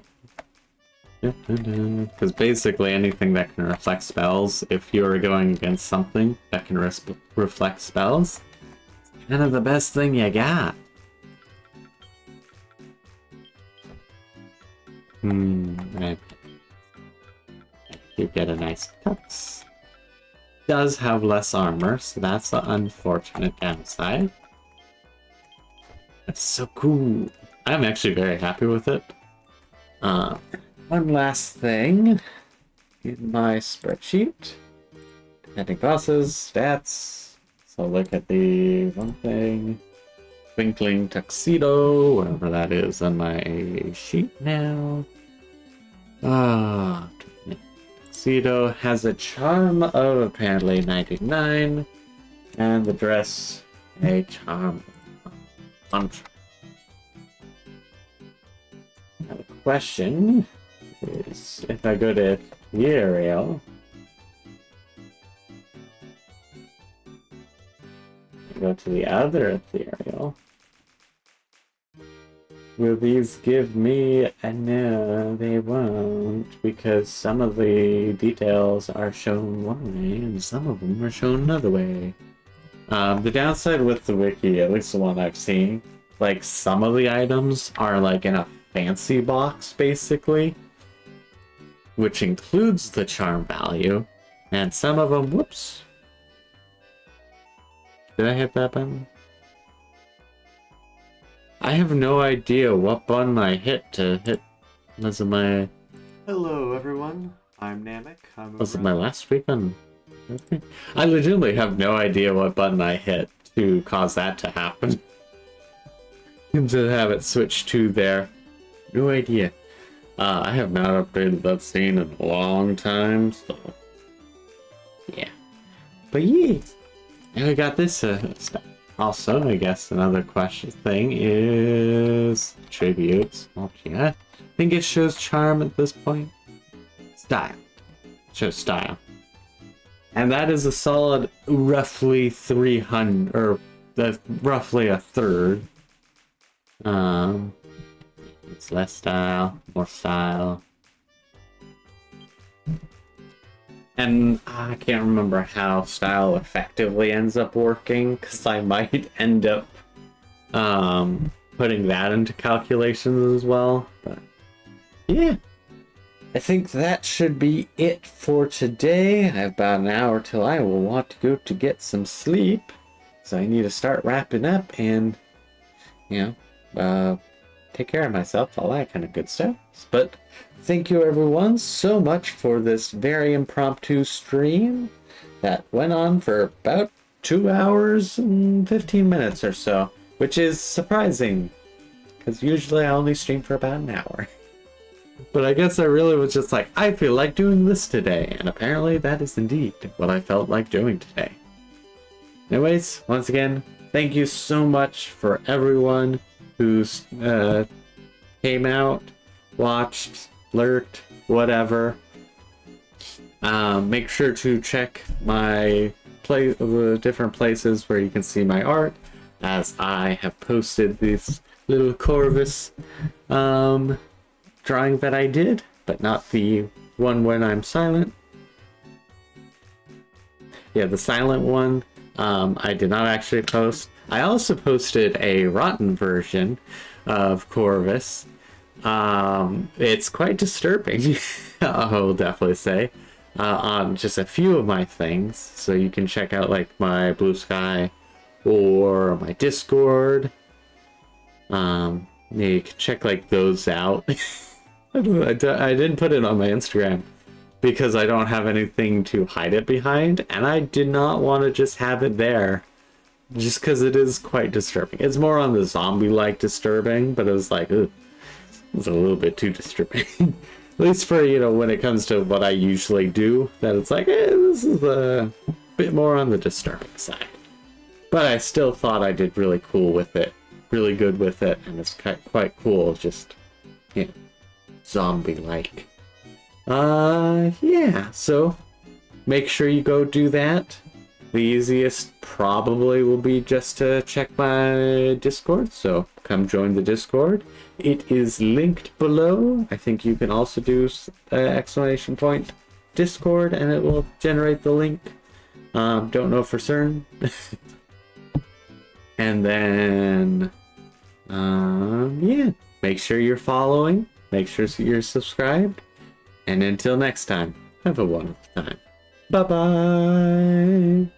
Because basically anything that can reflect spells, if you're going against something that can reflect spells, it's kind of the best thing you got. Right. You get a nice tux. Does have less armor, so that's the unfortunate downside. That's so cool. I'm actually very happy with it. One last thing in my spreadsheet. Depending bosses, stats. So look at the one thing. Twinkling tuxedo, whatever that is on my sheet now. Tuxedo has a charm of apparently 99, and the dress a charm of 100. Now the question is, if I go to Ethereal, I go to the other Ethereal, will these give me a no? They won't, because some of the details are shown one way and some of them are shown another way. The downside with the wiki, at least the one I've seen, like some of the items are like in a fancy box basically, which includes the charm value, and some of them, whoops. Did I hit that button? I have no idea what button I hit to hit. Was it my... Hello everyone, I'm Namek. Was it my last week on... Okay. I legitimately have no idea what button I hit to cause that to happen. to have it switched to there. No idea. I have not updated that scene in a long time, so yeah. But yeah, and I got this stuff. Also, I guess another question thing is tributes. Well, yeah, I think it shows charm at this point. Style. Shows style. And that is a solid roughly 300, or roughly a third. It's less style, more style. And I can't remember how style effectively ends up working, because I might end up putting that into calculations as well. But yeah, I think that should be it for today. I have about an hour till I will want to go to get some sleep. So I need to start wrapping up and, you know, take care of myself, all that kind of good stuff. But thank you everyone so much for this very impromptu stream that went on for about 2 hours and 15 minutes or so, which is surprising because usually I only stream for about an hour. But I guess I really was just like, I feel like doing this today, and apparently that is indeed what I felt like doing today. Anyways, once again, thank you so much for everyone who's came out, watched, lurked, whatever. Make sure to check my the different places where you can see my art, as I have posted this little Corvus drawing that I did, but not the one when I'm silent. Yeah, the silent one I did not actually post. I also posted a rotten version of Corvus. It's quite disturbing, I will definitely say, on just a few of my things. So you can check out like my Blue Sky or my Discord. Yeah, you can check like those out. I didn't put it on my Instagram because I don't have anything to hide it behind, and I did not want to just have it there just because it is quite disturbing. It's more on the zombie-like disturbing, but it was like, ugh, it's a little bit too disturbing. At least for, you know, when it comes to what I usually do, that it's like, this is a bit more on the disturbing side. But I still thought I did really cool with it, really good with it, and it's quite cool, just, you know, zombie-like. Yeah, so make sure you go do that. The easiest probably will be just to check my Discord, so come join the Discord. It is linked below. I think you can also do exclamation point Discord and it will generate the link. Don't know for certain. And then, yeah, make sure you're following, make sure you're subscribed, and until next time, have a wonderful time. Bye-bye!